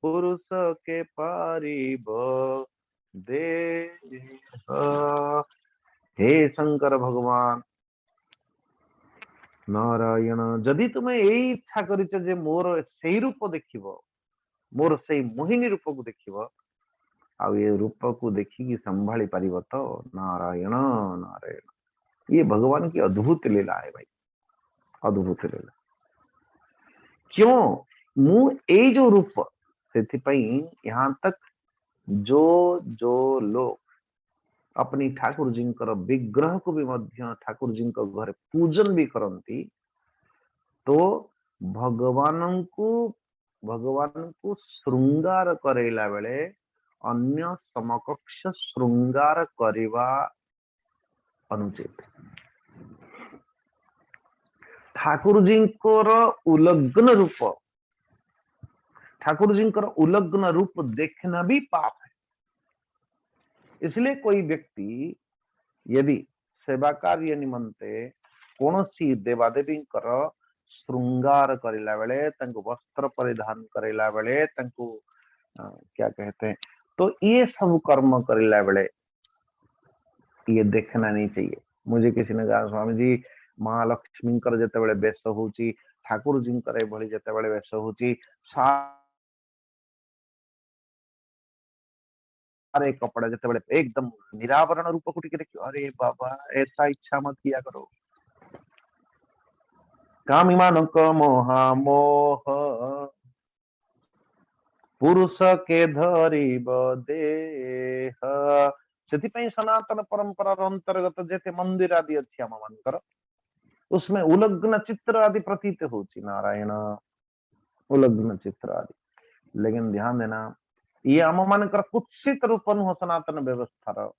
पुरुष के पारिब देह। हे शंकर भगवान नारायण, जदि तुम्हें यही इच्छा करिଛ जे मोर सेई रूप देखिबो, मोर सेई मोहिनी रूप को देखिबो, आ ये रूप को देखिकी संभाली पारिब तो? नारायण नारायण, ये भगवान की अद्भुत लीला है भाई, अद्भुत लीला। क्यों मु ए जो रूप से यहाँ तक जो जो लोग अपनी ठाकुर जी विग्रह को भी मध्य ठाकुर जी घर पूजन भी करती, तो भगवान को श्रृंगार करेला बेले अन्य समकक्ष श्रृंगार करिवा अनुचित। ठाकुर जी उलग्न रूप, ठाकुर जी उलग्न रूप देखना भी पाप है। इसलिए कोई व्यक्ति यदि सेवा कार्य निमंते कौन सी देवादेवी श्रृंगार करेला बेले, वस्त्र परिधान करेला बेले, क्या कहते हैं, तो ये सब कर्म करेला बेले ये देखना नहीं चाहिए। मुझे किसी ने कहा स्वामी जी महालक्ष्मी जिते बड़े बेश होची, ठाकुर जी भली जिते बड़े बेश होची, सारे कपड़ा जिते बड़े एकदम निरावरण रूप को टिके देखियो, अरे बाबा ऐसा इच्छा मत किया करो। कामी मानक मोह पुरुष के धरिब देह, से सनातन परंपरा अंतर्गत जेते मंदिर आदि अच्छी आम मानकर उसमें उलग्न चित्र आदि प्रतीत होची। नारायण उलग्न चित्र आदि, लेकिन ध्यान देना ये आम मानकर कुत्सित रूप नुह सनातन व्यवस्था,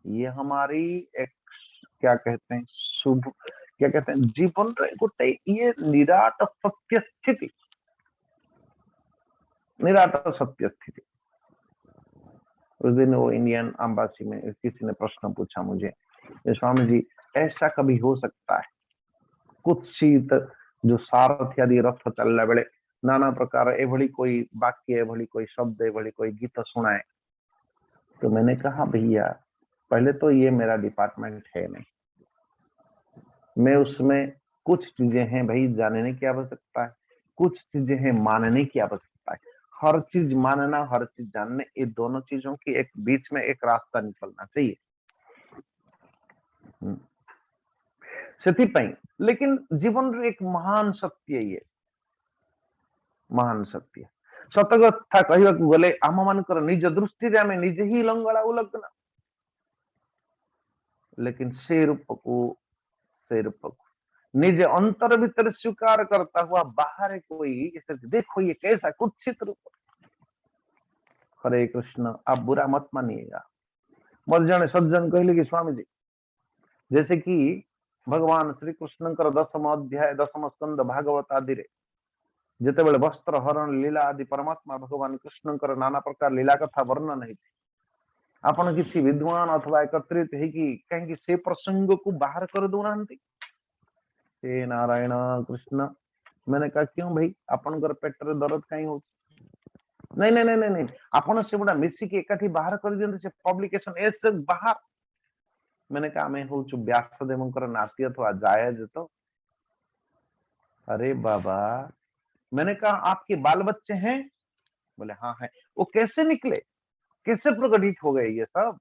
ये हमारी एक क्या कहते हैं शुभ, क्या कहते हैं जीवन रे गोटे ये निराट सत्य स्थिति, निराट सत्य स्थिति। उस दिन वो इंडियन एम्बेसी में किसी ने प्रश्न पूछा मुझे, स्वामी जी ऐसा कभी हो सकता है कुत्सित जो सारथी आदि रथ चलने बेले नाना प्रकार एभली कोई वाक्य, एभली कोई शब्द, एभली कोई गीत सुनाए? तो मैंने कहा भैया पहले तो ये मेरा डिपार्टमेंट है नहीं, मैं उसमें कुछ चीजें हैं भाई जानने की आवश्यकता है, कुछ चीजें हैं मानने की आवश्यकता है। हर चीज मानना, हर चीज जानने, ये दोनों चीजों की एक बीच में एक रास्ता निकलना चाहिए। लेकिन जीवन रे एक महान सत्य, ये महान सत्य सत कथा कहवा गले आम मानकर निज दृष्टि आम निजे ही लंगड़ा उलग्न, लेकिन से रूप को निजे अंतर भीतर स्वीकार करता हुआ बाहर कोई देखो ये कैसा कुत्सित रूप। हरे कृष्ण, आप बुरा मत मानिएगा। मत जाने सज्जन कहले कि स्वामी जी जैसे कि भगवान श्री कृष्ण 10म अध्याय 10म स्कंद भागवत आदि रे जिते बेले वस्त्र हरण लीला आदि परमात्मा भगवान कृष्ण नाना प्रकार लीला कथा वर्णन है। आपण किसी विद्वान अथवा एकत्रित है कि कहीं से प्रसंग को बाहर कर दो नांती। हे नारायण कृष्ण, मैंने कहा क्यों भाई आपनकर पेटर दर्द कहीं हो? नहीं नहीं नहीं नहीं, आपण से गुडा मिसिकी एकाठी बाहर कर दियंते से पब्लिकेशन ऐसे बाहर। मैंने कहा मैं हूँ व्यासदेवंकर नाती अथवा जायज तो? अरे बाबा, मैंने कहा आपके बाल बच्चे हैं? बोले हाँ है। वो कैसे निकले, कैसे प्रकटित हो गए ये सब?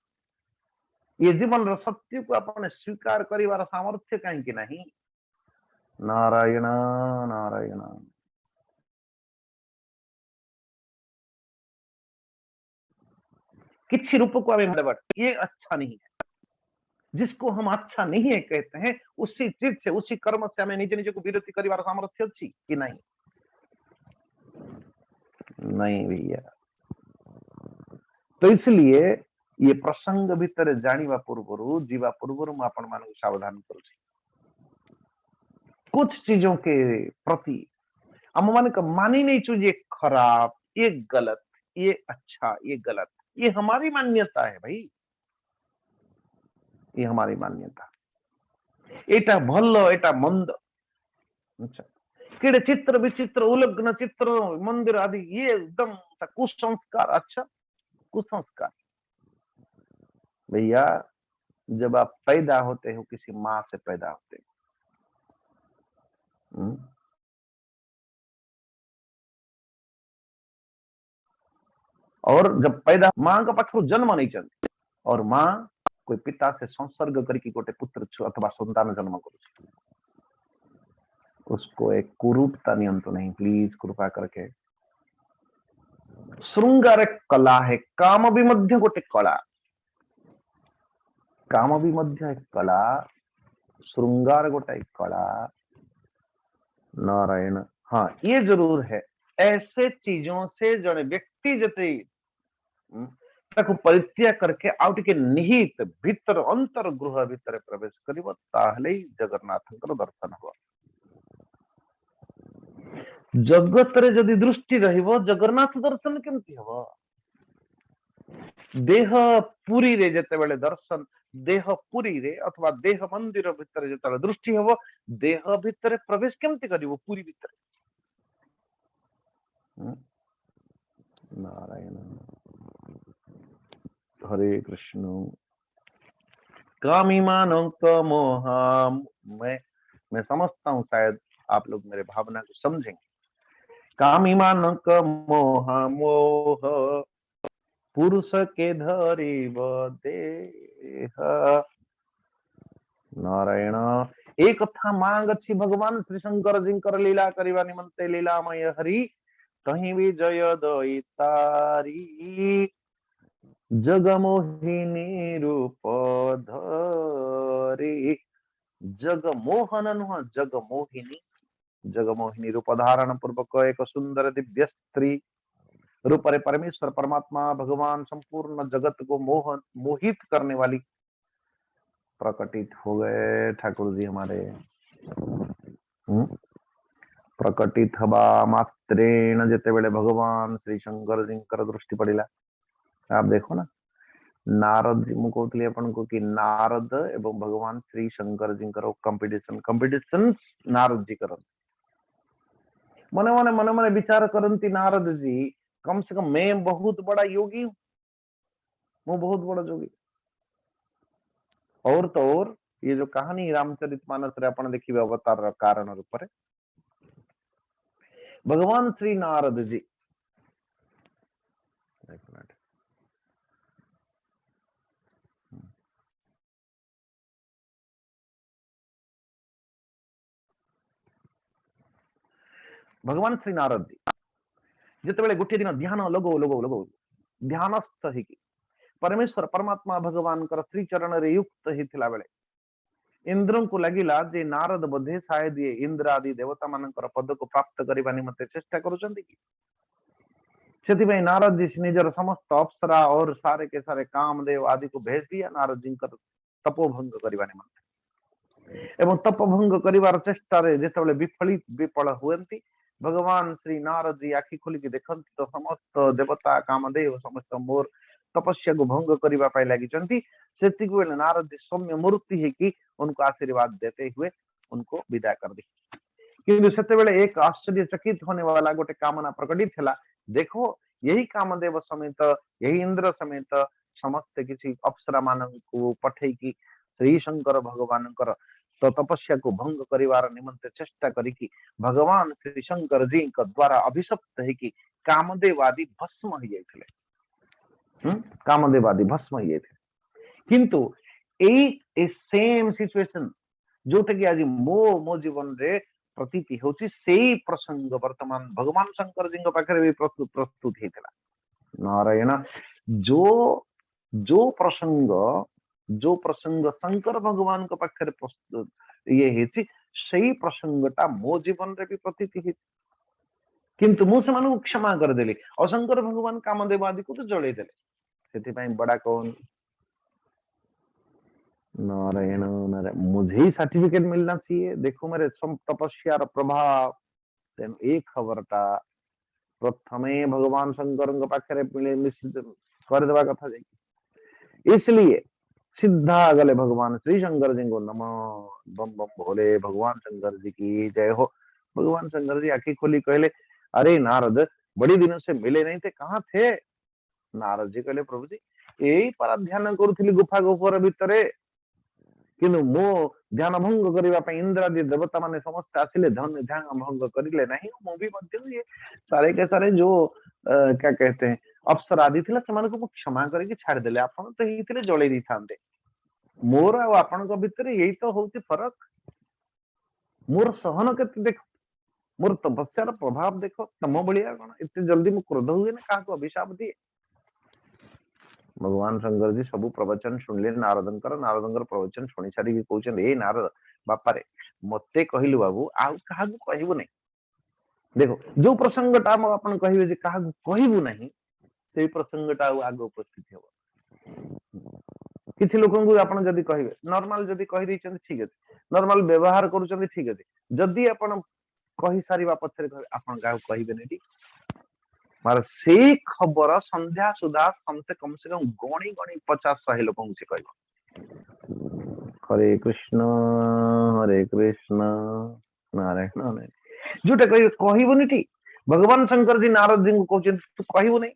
ये जीवन सत्य को अपने स्वीकार करिवार सामर्थ्य कहीं नहीं। नारायण नारायण। किसी रूप को ये अच्छा नहीं है, जिसको हम अच्छा नहीं है कहते हैं उसी चीज से, उसी कर्म से हमें निजे निजे को विरोधी करिवार सामर्थ्य अच्छी कि नहीं? नहीं भैया। तो इसलिए ये प्रसंग भीतर जानिबा पूर्व जीवा पूर्व आपण मान सावधान करूँ। कुछ चीजों के प्रति हम मान मानी नहीं चाहिए खराब, ये गलत, ये अच्छा, ये गलत, ये हमारी मान्यता है भाई, ये हमारी मान्यता। एटा भल एटा मंद। अच्छा केड़े चित्र विचित्र उलग्न चित्र मंदिर आदि ये एकदम कुसंस्कार। अच्छा कुसंस्कार भैया, जब आप पैदा होते हो किसी माँ से पैदा होते हो, और जब पैदा माँ का पाखु जन्म नहीं चलती और माँ कोई पिता से संसर्ग करके गोटे पुत्र अथवा संतान जन्म करुच्ची, उसको एक कुरूपता नियंत्रण नहीं, प्लीज कृपा करके। श्रृंगार एक कला है, काम भी मध्य गोटे कला, काम भी मध्य एक कला, श्रृंगार गोटे कला। नारायण हाँ ये जरूर है, ऐसे चीजों से जड़े व्यक्ति जते ताको परित्याग करके आउ टिके निहित भीतर अंतर गृह भीतर प्रवेश करिवो ताहले जगन्नाथंकर दर्शन हो। जगत रे जदि दृष्टि रहिबो जगन्नाथ दर्शन केमति हबो? देह पुरी रे जते बेले दर्शन, देह पुरी रे अथवा देह मंदिर भीतर जते दृष्टि हबो, देह भीतर प्रवेश केमति करिवो पुरी भीतर? नारायण हरे कृष्ण। कामी मानव का मोहा, मैं समझता हूं शायद आप लोग मेरे भावना को समझेंगे। कामी मानव का मोहा मोह पुरुष के धरी देह। नारायण एक कथा मांग अच्छी भगवान श्री शंकर जिंकर लीला करिवा निमंते लीलामय हरि कहीं भी जय दई तारी जगमोहिनी रूप धरी। जगमोहन नुह जगमोहिनी, जगमोहिनी रूप धारण पूर्वक एक सुंदर दिव्य स्त्री रूप रे परमेश्वर परमात्मा भगवान संपूर्ण जगत को मोहित करने वाली प्रकटित हो गए ठाकुर जी हमारे। प्रकटित हवा मात्रेण जेते बेले भगवान श्री शंकर जी दृष्टि पड़ा। आप देखो ना नारद जी मु कहती अपन को कि नारद एवं भगवान श्री शंकर जी कंपटीशन नारद जी कर मने मने मने मने विचार करती नारद जी कम से कम मैं बहुत बड़ा योगी हूं, मैं बहुत बड़ा योगी। और तो और ये जो कहानी रामचरितमानस रे अपन देखिए अवतार कारण रूप रे भगवान श्री नारद जी, एक मिनट भगवान श्री नारद जी जिते गोटे दिन ध्यान लगो लगो लगो ध्यानस्थ ही परमेश्वर परमात्मा भगवान कर श्री चरण रे युक्त हिथिला बेले इंद्र को लगिला जे नारद बोधे शायद ये इंद्र आदि देवता मानकर पद को प्राप्त करबा निमंते चेष्टा करूछंती कि सेति नारद जी निजर समस्त अप्सरा और सारे के सारे कामदेव आदि को भेज दिया नारद जी कर तपोभंग करबा निमंते। एवं तपोभंग करिवार चेष्टा रे जेतेबेले विफलित विफल हुएंती भगवान श्री नारद जी आखि खोलिकी देखंती तो समस्त देवता कामदेव समस्त मोर तपस्या को भंग करबा पाई लागिचंती। सेति को नारद जी सौम्य मूर्ति है कि उनको आशीर्वाद देते हुए उनको विदा कर दी। किंतु सेतेबेले एक आश्चर्यचकित होने वाला गोटे कामना प्रकटित थला, देखो यही कामदेव समेत यही इंद्र समेत समस्त किसी अप्सरा मान को पठे की श्री शंकर भगवान कर तो तपस्या को भंग करिवार निमंते चेष्टा करिकी भगवान श्री शंकर जी का द्वारा अभिशप्त है कि कामदेव आदि भस्म हो जाइथिले। कामदेव आदि भस्म हो जाइथिले किंतु ए सेम सिचुएशन जोटे कि आज मो जीवन रे प्रतीति होची सेही प्रसंग वर्तमान भगवान शंकर जी पाखे भी प्रस्तुत हेतिला। नारायण जो प्रसंग शंकर भगवान को पाखे प्रस्तुत ये हेची सेही प्रसंगटा मो जीवन रे भी प्रतीति हेची किंतु मु से क्षमा कर देली और शंकर भगवान कामदेव आदि को तो जड़े देले सेति बड़ा कौन। नारायण नारायण मुझे ही सर्टिफिकेट मिलना चाहिए। देखो मेरे तपस्या प्रभाव तेन एक खबरटा प्रथमे भगवान शंकर पाखे मिश्रित कर देवा कथा जाए। इसलिए सीधा गले भगवान श्री शंकर जी को नमः। बम बम भोले, भगवान शंकर जी की जय हो। भगवान शंकर जी आंखें खोली, कहले अरे नारद, बड़ी दिनों से मिले नहीं थे, कहाँ थे? नारद जी कहले प्रभु जी यही पर ध्यान करुଥିଲି गुफा गोपर भितरे, किंतु मो ध्यान भंग करने ପାଇଁ इंद्रादि देवता माने समस्त आसिले ध्यान भंग करिले नहीं। मु भी मध्य ये सारे के सारे जो क्या कहते हैं अप्सर आदि थिला सेमान को क्षमा करके छाड़ देले, आपण तो ही थिले जळै दी थांते। मोर आ आपण को भितरे यही तो होची फरक। मोर सहन केते देख, मोर तपस्यार प्रभाव देखो, तम बलिया कोन इतने जल्दी मु क्रोध हुए ना काको अभिशाप दिए। भगवान शंकर जी सब प्रवचन शुणिले नारदंकर। नारदंकर प्रवचन शुणी सारी कहउछन ए नारद बापारे मते कहिलु बाबू आ काहाकू कहबो नहीं। देखो जो प्रसंगटा हम अपन कहिबे जे काहाकू कहबो नहीं, सेही प्रसंगटा आग उपस्थित हेबो। किछि लोकन को आपण जदी कहिबे नॉर्मल जदी कहि दैछन ठीक अछि, नॉर्मल व्यवहार करूछन ठीक अछि, जदी आपण कहि सारिबा पछरे कहबे आपण काहाकू कहिबे नहीं, मार से खबर संध्या सुधा समते कम से कम गणी गणी 50-100 लोक से कहब। हरे कृष्ण नारायण नारायण जोटा कहबनी ठीक। भगवान शंकर जी नारद जी को कहते तू कहबू नहीं।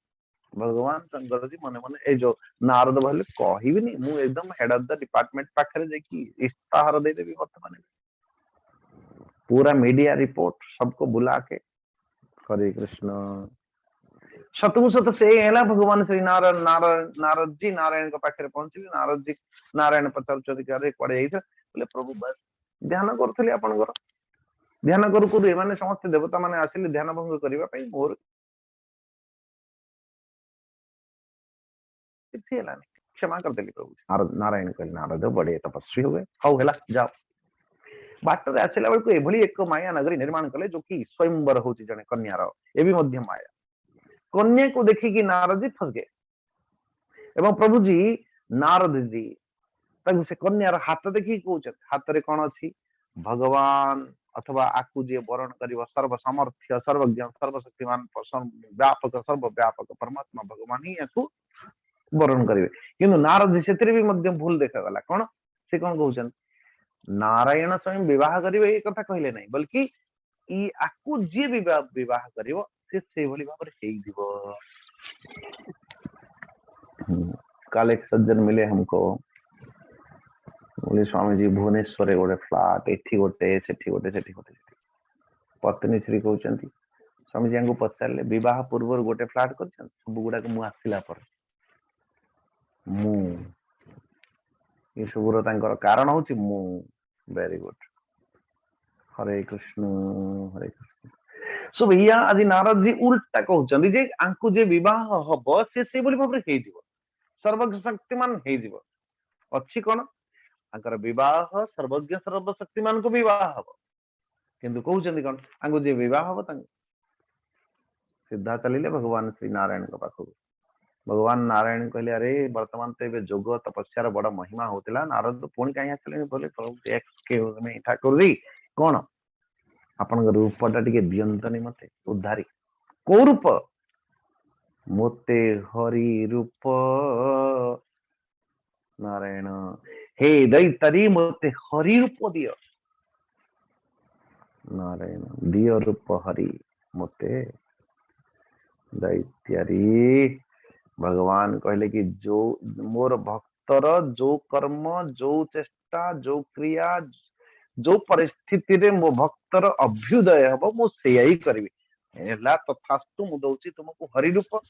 भगवान शंकर जी मने मने ए जो नारद भले कहबी मु एकदम हेड ऑफ द डिपार्टमेंट पाखरे जाकी इस्ताहार दे देबी वर्तमान पूरा मीडिया रिपोर्ट सबको बुला के। हरे कृष्ण शतु शत से है भगवान श्री नारायण नारद जी नारायण के पाखे पहुंचले। नारद जी नारायण पचार कड़े बोले प्रभु बस ध्यान करुली आपंकर ध्यान करू करू एमाने समस्त देवता माने आसिले ध्यान भंग करबा पई, मोर किछि हला नहीं, क्षमा कर देली प्रभु। नारद नारायण कहले नारद बड़े तपस्वी हुए, हौ हला जाओ। बाटर आसिला बेलको एभली एक माया नगरी निर्माण कले जो कि स्वयंवर होची जने कन्यार ए भी मध्य माया। कन्या को देखिकी नारद जी फंस गए एवं प्रभु जी नारद जी तक से कन्यार हाथ देखी कहते हाथ रे कौन अच्छी भगवान अथवा आकु जे वरण करिव सर्व सामर्थ्य सर्वज्ञ सर्वशक्तिमान व्यापक सर्वव्यापक परमात्मा भगवान ही आकु वरण करिवे। किंतु नारद जी सेतरे भी मध्य भूल देखा गला। कौन से कौन कहउछन नारायण स्वयं विवाह करिवे ए कथा कहले नहीं, बल्कि ई आकु जे विवाह करिवो से भली भाबरे हेई दिबो। कल एक सज्जन मिले हमको, बोले स्वामी जी भुवनेश्वर गोटे फ्लाट एठी गोटे सेठी गोटे सेठी गोटे पत्नी श्री कहउचंती स्वामी जी को पचारे विवाह पूर्व गोटे फ्लाट कर सब गुड़ा मु आसला पर मु ये सबुर तांकर कारण होची मु। वेरी गुड हरे कृष्ण हरे कृष्ण। सो भैया आज नारद जी उल्टा कहउचंती जे आंकु जे विवाह हबो से बोली भाबरे हेई दिबो, सर्वशक्तिमान हेई दिबो। अछि कोन आंकर विवाह सर्वज्ञ सर्वशक्तिमान को विवाह हबो, किंतु कहउचंती कोन आंकु जे विवाह हबो तांग सीधा चलिले भगवान श्री नारायण के पाखु। भगवान नारायण कहले अरे वर्तमान तो ये जोग तपस्यार बड़ महिमा होतिला, नारद पुणी कहीं आसले बोले प्रभु ठाकुर जी कौन आपण रूपटा टिके दियंतनी मते उद्धारी को रूप मोते हरि रूप नारायण हे दैतरी मोते हरि रूप दियो नारायण दियो रूप हरि मोते दैत्यारी। भगवान कहले कि जो मोर भक्तर जो कर्म जो चेष्टा जो क्रिया जो परिस्थिति रे मो भक्तर अभ्युदय हबो मो सेया ही करबी एला तथास्तु मु दउची तुमको हरि रूप।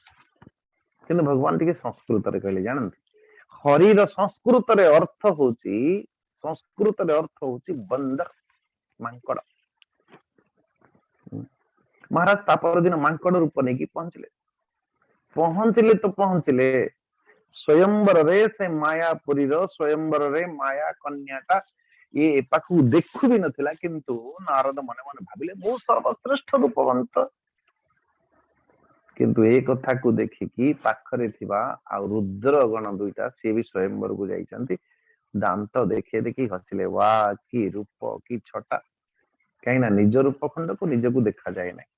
किंतु भगवान टिके संस्कृत रे कहले जानंती हरि रो संस्कृत रे अर्थ होची बंदर मांकड़। महाराज तापर दिन मांकड़ रूप नहीं कि पहुंचले तो पहुंचले स्वयंवर रे से मायापुरी रो स्वयंवर रे माया कन्याटा ये पाखु देखु भी नथिला, किंतु नारद मने मने भाबिले मो सर्वश्रेष्ठ रूपवंत। किंतु ए कथा को देखिकी पाखरे थिबा आ रुद्र गण दुईटा से भी स्वयंवर को जाइचंती, दांत देखे देखी हसिले वाह की रूप की छटा, कहीं ना निज रूप खंड को निज को देखा जाए नहीं।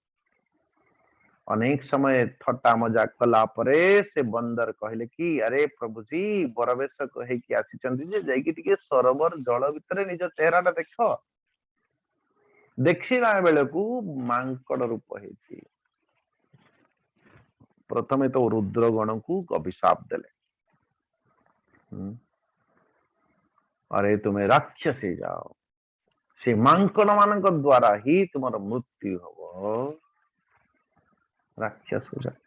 अनेक समय थट्टा मजाक कला परे से बंदर कहले कि अरे प्रभु जी बरवेश कहीकि आसीचंदी जे जाइकी टिके सरोवर जल भितर निज चेहराटा देख देखिला बेलकू मांकड़ रूप है। प्रथमे तो रुद्रगण को अभिशाप देले, अरे तुम्हें राक्षसी जाओ, से मांकड़ मान द्वारा ही तुम्हारा मृत्यु हम, राक्षस हो जाए।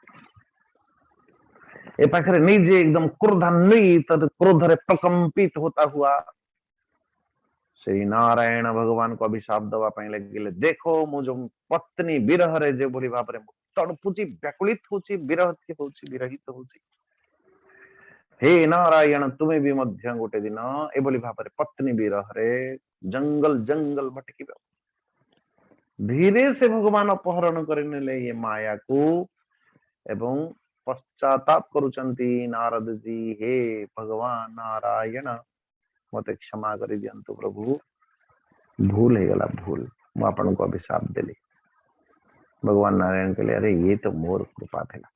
ए पाखरे निजे एकदम क्रोधान्वित क्रोध रे प्रकंपित होता हुआ श्री नारायण भगवान को अभिशाप दवा पाई लगे, देखो मु जो पत्नी विरह रे जे बोली भाव रे तड़पुची व्याकुलित होची विरहित होची विरहित होची, हे नारायण तुम्हें भी मध्य गोटे दिन एभली भाव रे पत्नी विरह रे जंगल जंगल भटकी, धीरे से भगवान अपहरण करने ये माया को एवं पश्चाताप करुचंती नारद जी, हे भगवान नारायण मते क्षमा कर दियंतु प्रभु, भूल है गला भूल मु आपन को अभिशाप देली। भगवान नारायण कहले अरे ये तो मोर कृपा थिला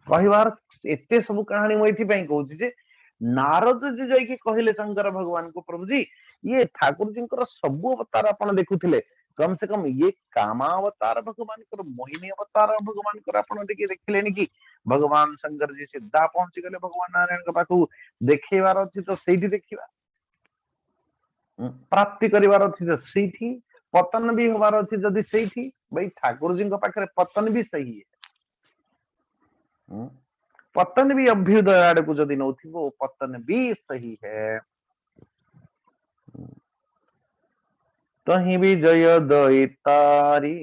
कहिबार एते सब कहानी मु एथि पई कहूची जे नारद जी जाई के कहले शंकर भगवान को, प्रभु जी ये ठाकुर जी को सब अवतार आपन देखुथिले, कम से कम ये कामावतार भगवान को मोहिनी अवतार भगवान को आपन टिके देखिलेनी कि भगवान शंकर जी सीधा पहुंची गले भगवान नारायण के पाखु देखेबार अछि तो सेठी देखिबा, प्राप्ति करिवार अछि तो सेठी, पतन भी होबार अछि जदि सेठी, भाई ठाकुर जी पाखे पतन भी सही है, पतन भी अभ्युदय आड़ को जदि नौथिबो पतन भी सही है। तही भी जय दैतारी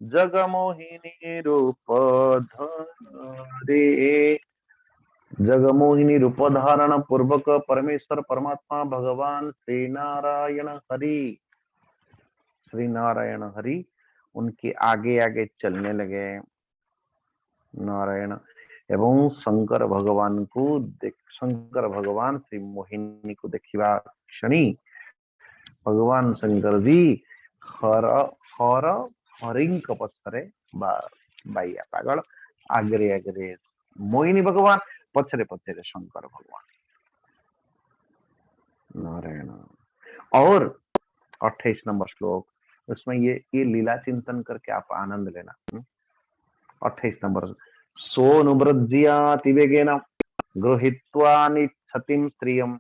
जगमोहिनी रूप धरे, जगमोहिनी रूप धारण पूर्वक परमेश्वर परमात्मा भगवान श्री नारायण हरि, श्री नारायण हरि उनके आगे आगे चलने लगे। नारायण एवं शंकर भगवान को शंकर भगवान श्री मोहिनी को देखिबा क्षणी भगवान शंकर जी हर हर हरिंक पछरे बाइया पागल आगरे आगरे मोहिनी भगवान पछरे पछरे शंकर भगवान नारायण। और 28 नंबर श्लोक, उसमें ये लीला चिंतन करके आप आनंद लेना। 28 नंबर, सोऽनुव्रज्याति वेगेन गृहीत्वा निच्छतिं स्त्रियं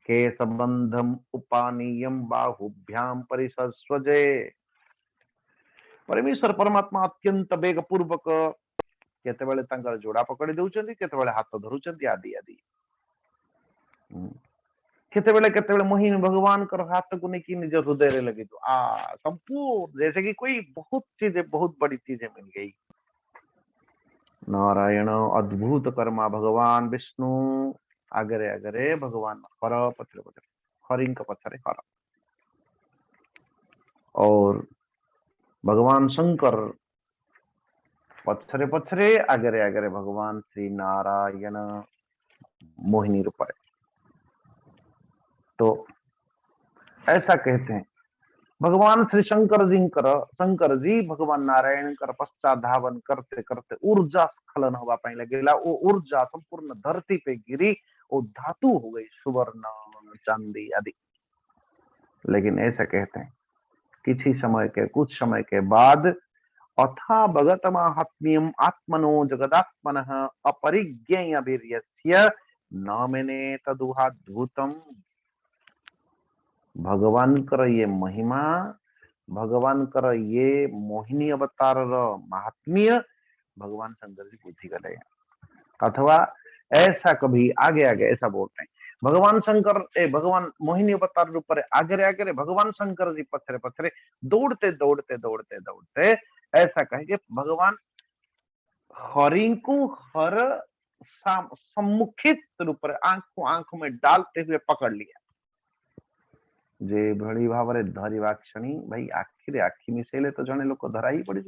केशबन्धम् उपानीयं बाहुभ्याम परिसस्वजे। परमेश्वर परमात्मा अत्यंत वेग पूर्वक केतेबेले तांकर जोड़ा पकड़ी दउचंदी, केतेबेले हाथ धरुचंदी आदि आदि, केतेबेले मोहिनी भगवान कर हाथ को नहीं निज हृदय रे लगी, तो संपूर्ण जैसे कि कोई बहुत चीजें बहुत बड़ी चीजें मिल गई। नारायण अद्भुत कर्मा भगवान विष्णु आगरे आगरे भगवान हर पथरे पथरे हरिंक पथरे हर, और भगवान शंकर पथरे पथरे आगरे आगरे भगवान श्री नारायण मोहिनी रूप। तो ऐसा कहते हैं भगवान श्री शंकर जी भगवान नारायण कर पश्चात धावन करते करते ऊर्जा स्खलन हुआ पाई लगेला, वो ऊर्जा संपूर्ण धरती पे गिरी, वो धातु हो गई सुवर्ण चांदी आदि। लेकिन ऐसा कहते हैं कुछ समय के बाद अथा भगत माहात्म्यम आत्मनो जगदात्मनः अपरिज्ञेय वीर्यस्य नामने तदुहाद्भुतम। भगवान कर ये महिमा, भगवान कर ये मोहिनी अवतार महात्म्य भगवान शंकर जी बुझी गए, अथवा ऐसा कभी आगे आगे ऐसा बोलते हैं भगवान शंकर भगवान मोहिनी अवतार ऊपर आगे आगे भगवान शंकर जी पथरे पथरे दौड़ते दौड़ते दौड़ते दौड़ते ऐसा कहेंगे भगवान हरि को हर सम्मुखित रूप आंखों में डालते हुए पकड़ लिया, जे भली भाव रे धरिवा क्षणी भाई आखिरे आखि मिसेले तो जने लोक धरा ही पड़ी।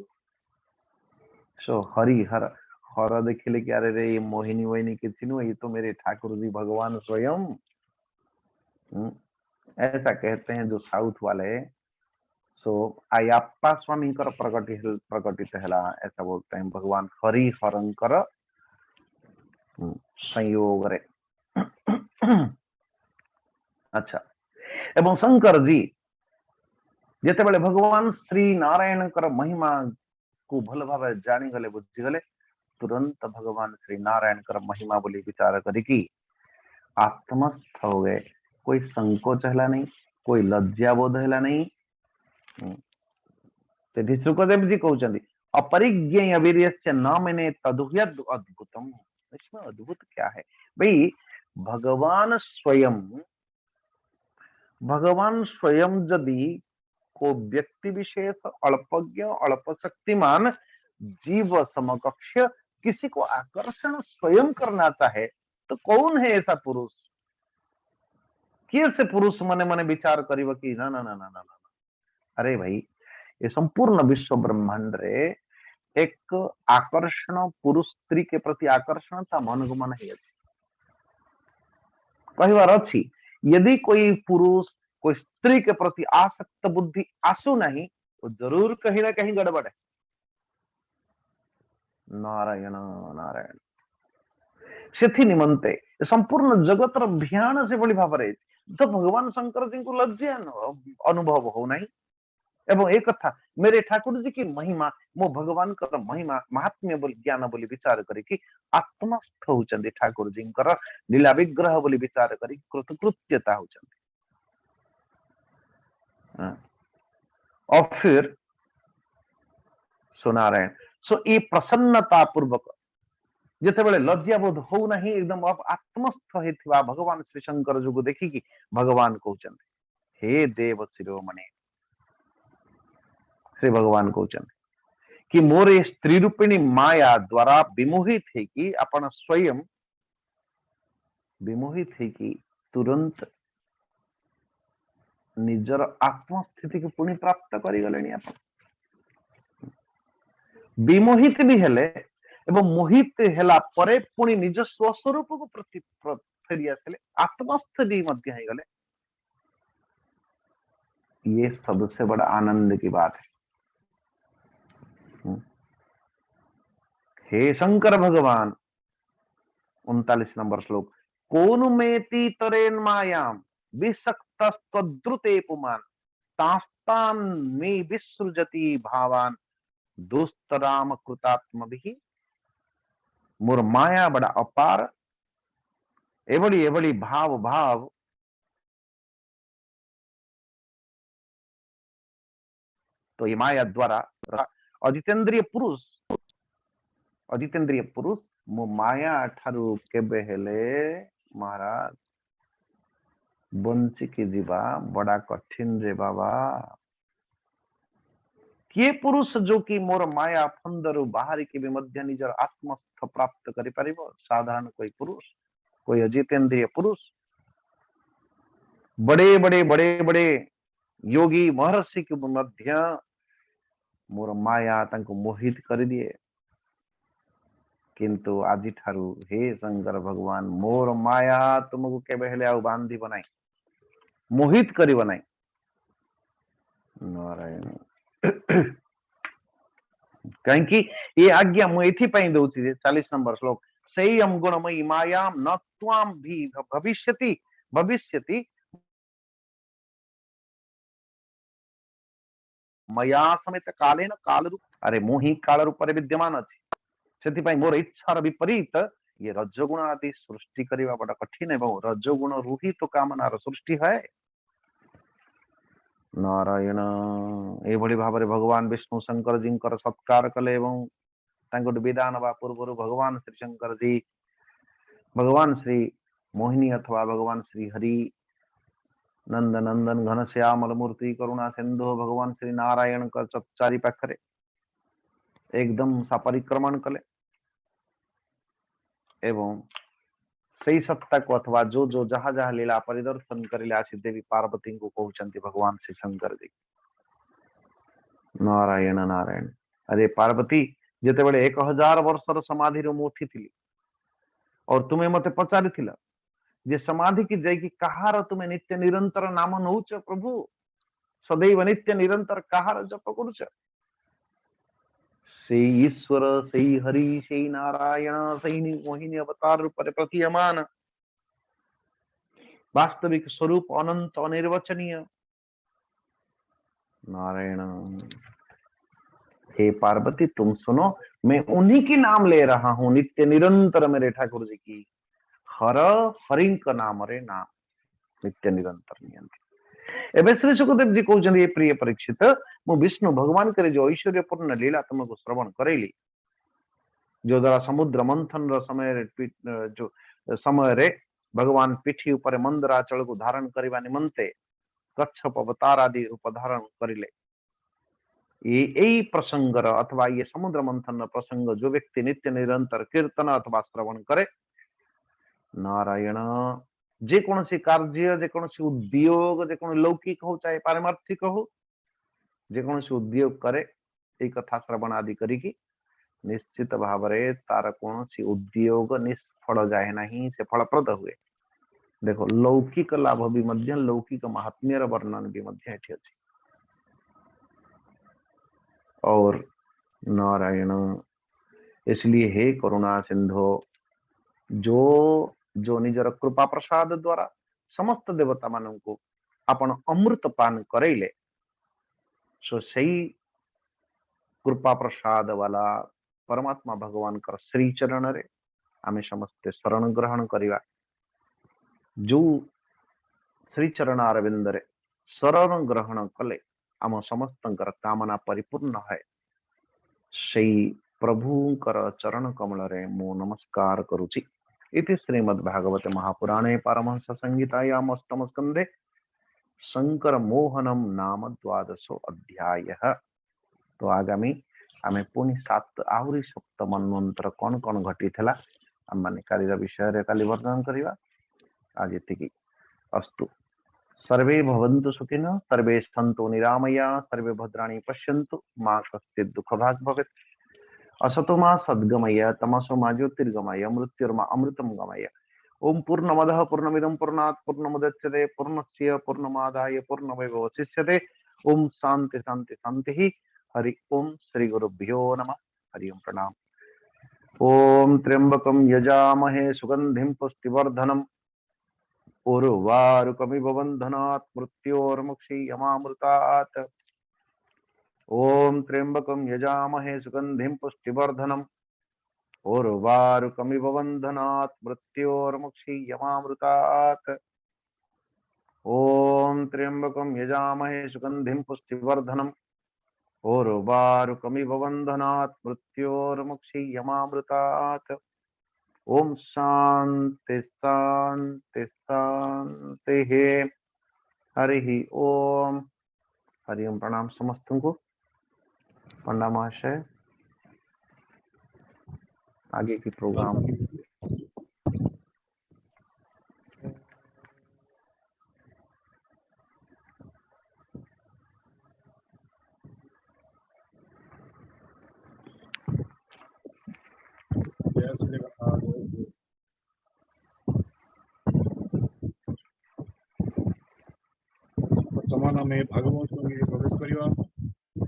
सो हरि हर हर देखिले कि अरे रे ये मोहिनी वोहिनी किसी नु, ये तो मेरे ठाकुर जी भगवान स्वयं। ऐसा कहते हैं जो साउथ वाले सो आयाप्पा स्वामी प्रकटित है ऐसा बोलते हैं भगवान हरिहरंकर संयोग रे। अच्छा एवं शंकर जी जिते बड़े भगवान श्री नारायण महिमा को भल भाव जानीगले बुझीगले तुरंत भगवान श्री नारायण महिमा बोली विचार करिकी आत्मस्थ हो गए। कोई संकोच है नहीं, कोई लज्जा बोध है नहीं। शुकदेव जी कहते अपरिज्ञेय वीर्यस्य न मैंने तदुह्यद अद्भुतम। इसमें अद्भुत क्या है भाई? भगवान स्वयं यदि को व्यक्ति विशेष अल्पज्ञ अल्प शक्तिमान जीव समकक्ष किसी को आकर्षण स्वयं करना चाहे तो कौन है ऐसा पुरुष? किए से पुरुष मने मने विचार करिव कि ना ना ना ना ना ना। अरे भाई ये संपूर्ण विश्व ब्रह्मांड रे एक आकर्षण पुरुष स्त्री के प्रति आकर्षण ता मन को मन ही कहवार अच्छी। यदि कोई पुरुष कोई स्त्री के प्रति आसक्त बुद्धि आसु नहीं तो जरूर कहीं ना कहीं गड़बड़ है। नारायण नारायण से निमंते संपूर्ण जगत भियान से बड़ी भाव तो भगवान शंकर जी को लज्जा अनुभव हो नहीं। एवं एक कथा मेरे ठाकुर जी की महिमा मो भगवान कर महिमा महात्म्य बोली ज्ञान बोली विचार करी आत्मस्थ होचंदी ठाकुर जी लीला विग्रह बोली विचार करी कृतकृत्यता होचंदी। और फिर सुनारायण सो ये प्रसन्नता पूर्वक जिते बड़े लज्जा बोध हो नहीं एकदम आत्मस्थ होता भगवान श्री शंकर जी को देखिकी भगवान कहते हे देव शिरोमणि श्री भगवान कहते कि मोर स्त्री रूपिणी माया द्वारा विमोहित है कि अपन स्वयं विमोहित है कि तुरंत निजर आत्मस्थिति को पुणी प्राप्त करी गले। विमोहित भी हेले एवं मोहित हेला परे पुणी निज स्वस्वरूप को प्रति फेरी आसले आत्मस्थ भी मध्य है गले। ये सबसे बड़ा आनंद की बात है। हे शंकर भगवान 39 नंबर श्लोक कौन मेति तरेन मायाम विषक्तस्त्वद्रुते पुमान तास्तान में विसृजति भावान दोस्तराम कृतात्म भी। मोर माया बड़ा अपार एवड़ी भाव भाव तो ये माया द्वारा अजितेंद्रिय पुरुष मो माया ठारू केबे हेले महाराज बंचिकी जीवा बड़ा कठिन रे बाबा। किए पुरुष जो कि मोर माया फंदरु बाहरी के भी मध्य निजर आत्मस्थ प्राप्त करि परिबो? साधारण कोई पुरुष कोई अजितेंद्रिय पुरुष बड़े बड़े बड़े बड़े योगी महर्षि के मध्य मोर माया तांको मोहित कर दिए। किंतु आज ठारू हे शंकर भगवान मोर माया तुमको केबे हेले आउ बांधी बनाई मोहित करी बनाई। नारायण कहीं ये आज्ञा मुझे दौची 40 नंबर श्लोक सैयम गुणमयी मायाम न त्वाम भी भविष्यति भविष्यति मया समेत कालेन काल रूप। अरे मुही काल रूप विद्यमान अच्छी से मोर इच्छार विपरीत ये रजगुण आदि सृष्टि करने बड़ा कठिन एवं रजगुण रू ही तो कामनार सृष्टि है। नारायण ये भाव में भगवान विष्णु शंकर जी सत्कार कले विदान बा पूर्व भगवान श्री शंकर जी भगवान श्री मोहिनी अथवा भगवान श्री हरि नंद नंदन घनश्यामल मूर्ति करुणा सिंधु भगवान श्री नारायण का चारि पाखरे एकदम सा परिक्रमण कले एवं सही सत्ता को अथवा जो जो जहां जहां लीला परिदर्शन करिले आसी देवी पार्वती को कहते भगवान श्री शंकर जी। नारायण नारायण अरे पार्वती जिते बड़े 1000 वर्षर समाधि रो उठी थी और तुम्हें मते पचारि थिला जे समाधि की जाई की कहार तुम्हें नित्य निरंतर नाम नौच प्रभु सदैव नित्य निरंतर कहार जप करुछ से ईश्वर से हरि से नारायण से मोहिनी अवतार रूप प्रतीयमान वास्तविक स्वरूप अनंत अनिर्वचनीय नारायण। हे पार्वती तुम सुनो, मैं उन्हीं की नाम ले रहा हूं नित्य निरंतर मेरे ठाकुर जी की। हर हरि का नाम रे नाम नित्य निरंतर नियंत्र। एवं श्री सुखदेव जी कहते ये प्रिय परीक्षित मु विष्णु भगवान करे जो ऐश्वर्यपूर्ण लीला तुमको श्रवण करेली, जो द्वारा समुद्र मंथन समय जो समय रे भगवान पीठी ऊपर मंदराचल को धारण करने निमंते कच्छप अवतार आदि रूप धारण करिले। यही प्रसंग अथवा ये समुद्र मंथन प्रसंग जो व्यक्ति नित्य निरंतर कीर्तन अथवा श्रवण करे नारायण जेकोसी कार्य जेकोसी उद्योग जेकोसी लौकिक हो चाहे पारमार्थिक हो जेकोसी उद्योग करे ये कथा श्रवण आदि करिकी निश्चित भाव रे तार कौन सी उद्योग निष्फल जाए नहीं से फलप्रद हुए। देखो लौकिक लाभ भी मध्य लौकिक महात्म्यर वर्णन भी मध्य एठी अछि। और नारायण इसलिए हे करुणा सिंधो जो जो निजर कृपा प्रसाद द्वारा समस्त देवता मान को अपन अमृत पान करैले सो सही कृपा प्रसाद वाला परमात्मा भगवान कर श्री चरण रे आमे समस्ते शरण ग्रहण करिवा। जो श्री चरण अरविंद रे शरण ग्रहण कले आम समस्त कामना परिपूर्ण है। सही प्रभुंकर चरण कमल रे मो नमस्कार करुछि। इति श्रीमद्भागवते महापुराणे पारमहंस संहितायाम अष्टम स्कंधे शंकर मोहनम नाम द्वादशो अध्याय। तो आगामी आमे पुणी सात आहुरी सप्त मनवंतर कौन कौन घटी थिला आम माने कालीर विषय रे काली वर्णन करिवा। आज एतिकी अस्तु। सर्वे भवन्तु सुखिनः सर्वे सन्तु निरामया सर्वे भद्राणि पश्यन्तु मा कश्चित् दुःखभाग् भवेत्। असतो मा सद्गमय तमसो मा ज्योतिर्गमय मृत्युर्मा अमृतं गमय। ओम पूर्णमदः पूर्णमिदं पूर्णात् पूर्णमुदच्यते पूर्णस्य पूर्णमादाय पूर्णमेवावशिष्यते। ओम शांति शांति शांति। हरि ओम श्री गुरुभ्यो नमः। हरि ओम प्रणाम। ओम त्र्यंबकं यजामहे सुगंधिं पुष्टिवर्धनम् उर्वारुकमिव बन्धनात् मृत्योर्मुक्षीयमामृतात्। ओम त्र्यंबकं यजामहे सुगंधिं पुष्टिवर्धनम् उर्वारुकमिव बन्धनात् मृत्योर्मुक्षीयमामृतात्। ओम त्र्यंबकं यजामहे सुगंधिं पुष्टिवर्धनम् उर्वारुकमिव बन्धनात् मृत्योर्मुक्षीयमामृतात्। ओम शांति शांति शांति। हरि ओम। हरि ओम प्रणाम समस्त को। पंडा महाशय आगे की प्रोग्राम जय श्री जगन्नाथ। वर्तमान आम भागवत प्रवेश करवा।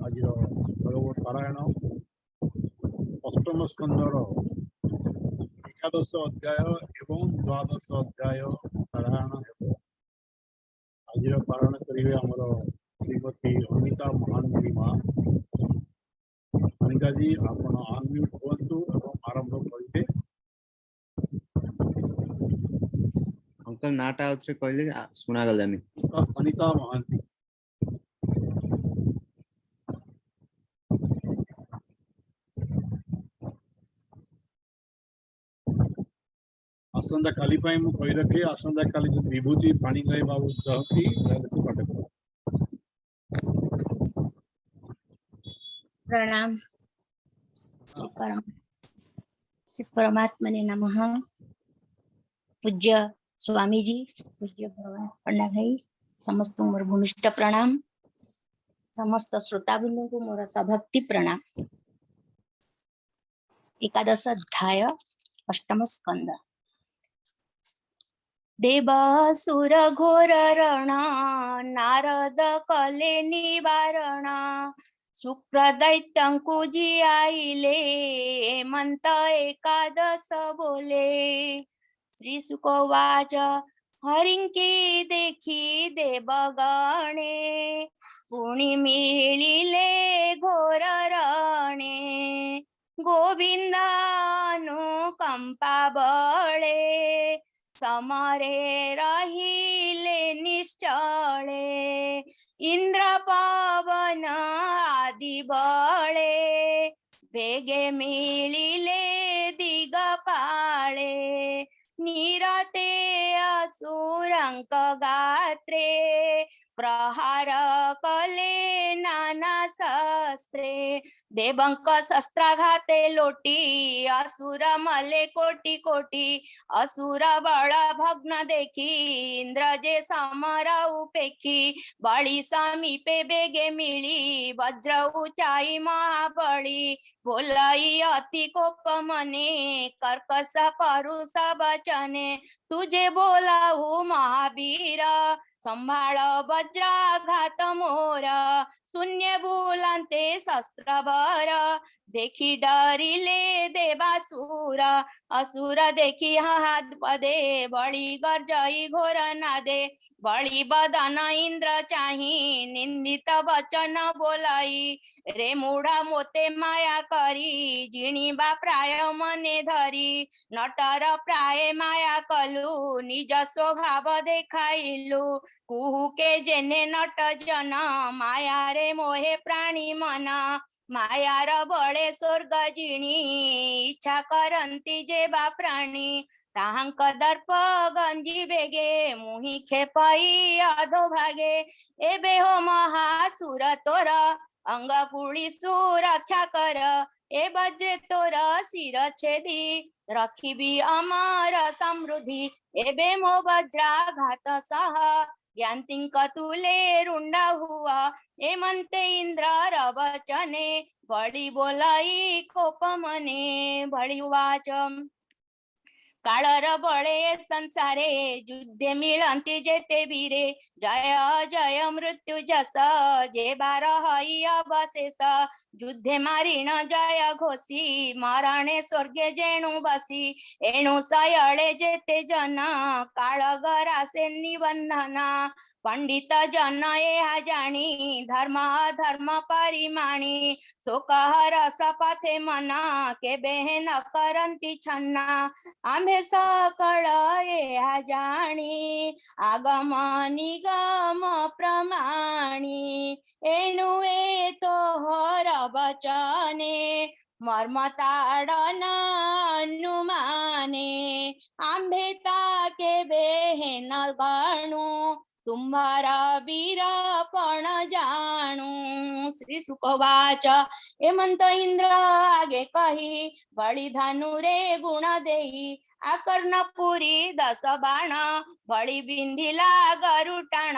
आज भागवत पारायण अष्टम स्कंदर एकादश अध्याय एवं द्वादश अध्याय पारायण हेब। आज पारायण करेंगे आमर श्रीमती अनिता महांती माँ। अनिता जी आप अनम्यूट हुंतु और आरंभ करेंगे। अंकल नाटा उतरे कहले सुना गलानी। अनिता महांती आसंता काली मु कही रखे आसंता काली जो विभूति पाणिग्राही बाबू कहती पाठ कर। प्रणाम श्री परमात्मने नमः। पूज्य स्वामी जी पूज्य भगवान पंडा भाई समस्त मोर भूमिष्ठ प्रणाम। समस्त श्रोता बंधु को मोर सभक्ति प्रणाम। एकादश अध्याय अष्टम स्कंद। देवासुर घोर रण नारद कले निवारण शुक्र दैत्यंकु जियाइले हेमंत एकादश बोले। श्री शुक उवाच हरिंकी देखी देवगणे पुनि मिलिले घोर रणे गोविंदानुकंपा बळे समरे रहिले निश्चळे इंद्र पवन आदि बळे वेगे मिलिले दिगपाळे निरते असुरंक गात्रे प्रहार कले नाना शस्त्रे देवंक शस्त्राघाते लोटी असुर मले कोटी कोटी असुर बळ भग्न देखी इंद्र जे समर उपेखी बळी समीपे बेगे मिळी वज्र उचाई महाबळी बोलाई अति कोप मने कर्कश करू सबचने तुझे बोलाहू महावीर संभाळ वज्राघात मोर शून्य बोलांते शस्त्रभर देखी डरिले देवासुर असुर देखी हात पदे बळी गर्जई घोर नादे बळी बदन इंद्र चाही निंदित वचन बोलाई रे मूढा मोते माया करी जिणिबा प्राय मने धरी नटर प्राय माया कलु निज स्वभाव देखाइलु कुहुके जेने नट जन माया रे मोहे प्राणी मन मायार बळे स्वर्ग जिणी इच्छा करंती जे बा प्राणी ताहांक दर्प गंजी बेगे मुही खेपाई अधो भागे एबे हो महासुर तोर अंग पुळी सुरक्षा कर ए बज्रे तोर शिर छेदी रखिबी अमर समृद्धि एबे मो वज्राघात सह ज्ञातिंक तुले रुंडा हुआ ए म्हणते इंद्र रवचने बळी बोलाई कोप मने बळी वाच काळर बळे संसारे युद्धे मिळंती जेते वीरे जय जय मृत्यू जस जे बार हई अवशेष युद्धे मारिण जय घोषी मरणे स्वर्गे जेणु बसी एणु सयळे जेते जन काळगरासे निबंधन पंडित जन एहा जाणी धर्म अधर्म परिमाणी शोकहर सपथे मना केबे न करंती छन्ना आम्हे सकळ एहा जाणी आगम निगम प्रमाणी एणु ए तोहर वचने मर्म ताडन अनुमाने आम्हे ताके बेहेन गणु तुम्हारा वीरपण जाणू। श्री सुखवाच हेमंत इंद्र आगे कही बळी धानु रे गुण देई आकर्णपुरी 10 बाण बळी बिंधिला गरुटाण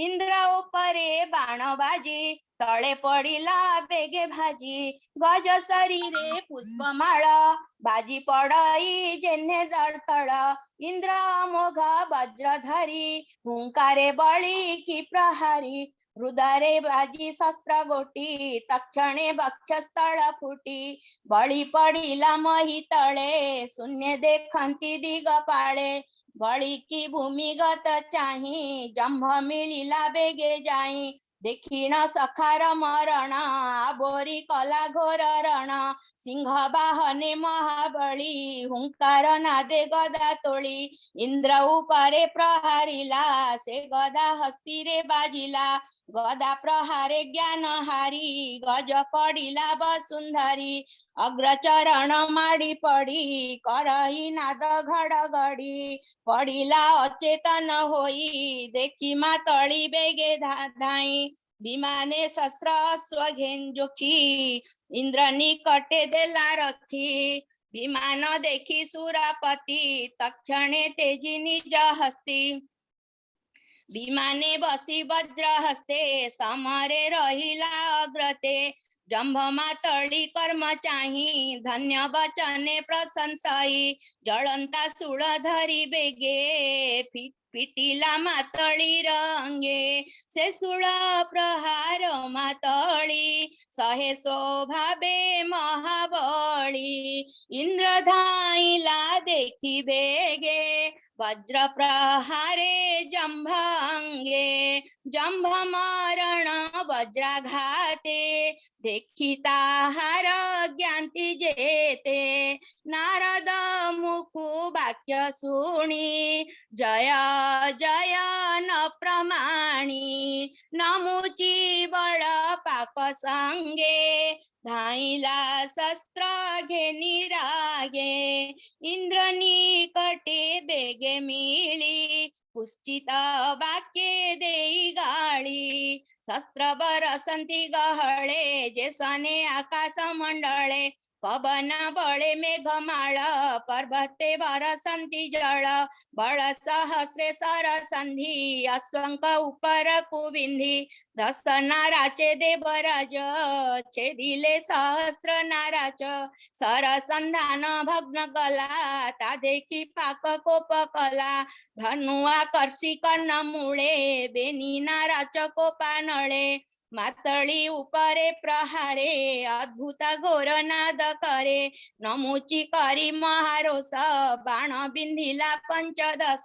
इंद्र उपरे बाण बाजी तळे पडिला बेगे भाजी गज शरीरे पुष्पमाळ बाजी पडई जेन्हे दळतळ इंद्र अमोघ वज्रधरी हुंकारे बळी की प्रहारी हृदरे बाजी शस्त्र गोटी तक्षणे वक्षस्थळ फुटी बळी पडिला मही तळे शून्य देखंती दिगपाळे बळी की भूमिगत चाही जंभ मिळिला बेगे जाई देखिण सखार मरण आबोरी कला घोर रण सिंह बाहने महाबळी हुंकार नादे गदा तोळी इंद्र उपरे प्रहारिला से गदा हस्तीरे बाजिला गदा प्रहारे ज्ञानहारी गज पडिला वसुंधरी अग्रचरण माडी पडी करही नाद घडघडी पडिला अचेतन होई देखी मातळी बेगे धाई विमाने शस्त्र अश्व घेन जोखी इंद्र निकटे देला रखी विमान देखी सुरापती तक्षणे तेजी निज हस्ती विमाने बसी वज्र हस्ते समरे रहिला अग्रते जंभ मातळी कर्म चाही धन्य वचने प्रशंसाई जळंता सूळ धरी बेगे पिटिला मातळी रंगे से सूळ प्रहार मातळी सहे शोभाबे महाबळी इंद्र धाईला देखी बेगे वज्र प्रहारे जंभांगे जंभ मरण वज्राघाते देखी ताहार ज्ञांती जेते नारद मुखु वाक्य सुणी जय जय न प्रमाणी नमुची बळ पाक संगे धाईला शस्त्र घेनी रागे इंद्र निकटे बेगे मिळी पुश्चित वाक्ये देई गाळी शस्त्र बरसंती गहळे जेसने आकाश मंडळे पवन बळे मेघमाळ पर्वते बरसंती जळ बळ सहस्रे सरसंधी अश्वंक उपर कुबिंधी दस नाराचे देवराज छेदिले सहस्र नाराच सरसंधान भग्न कला ता देखी पाक कोप कला धनु आकर्षी कर्ण मुळे बेनी नाराच कोपा नळे मातळी उपरे प्रहारे अद्भुत घोर नाद करे नमुची करी महारोस बाण बिंधिला पंचदश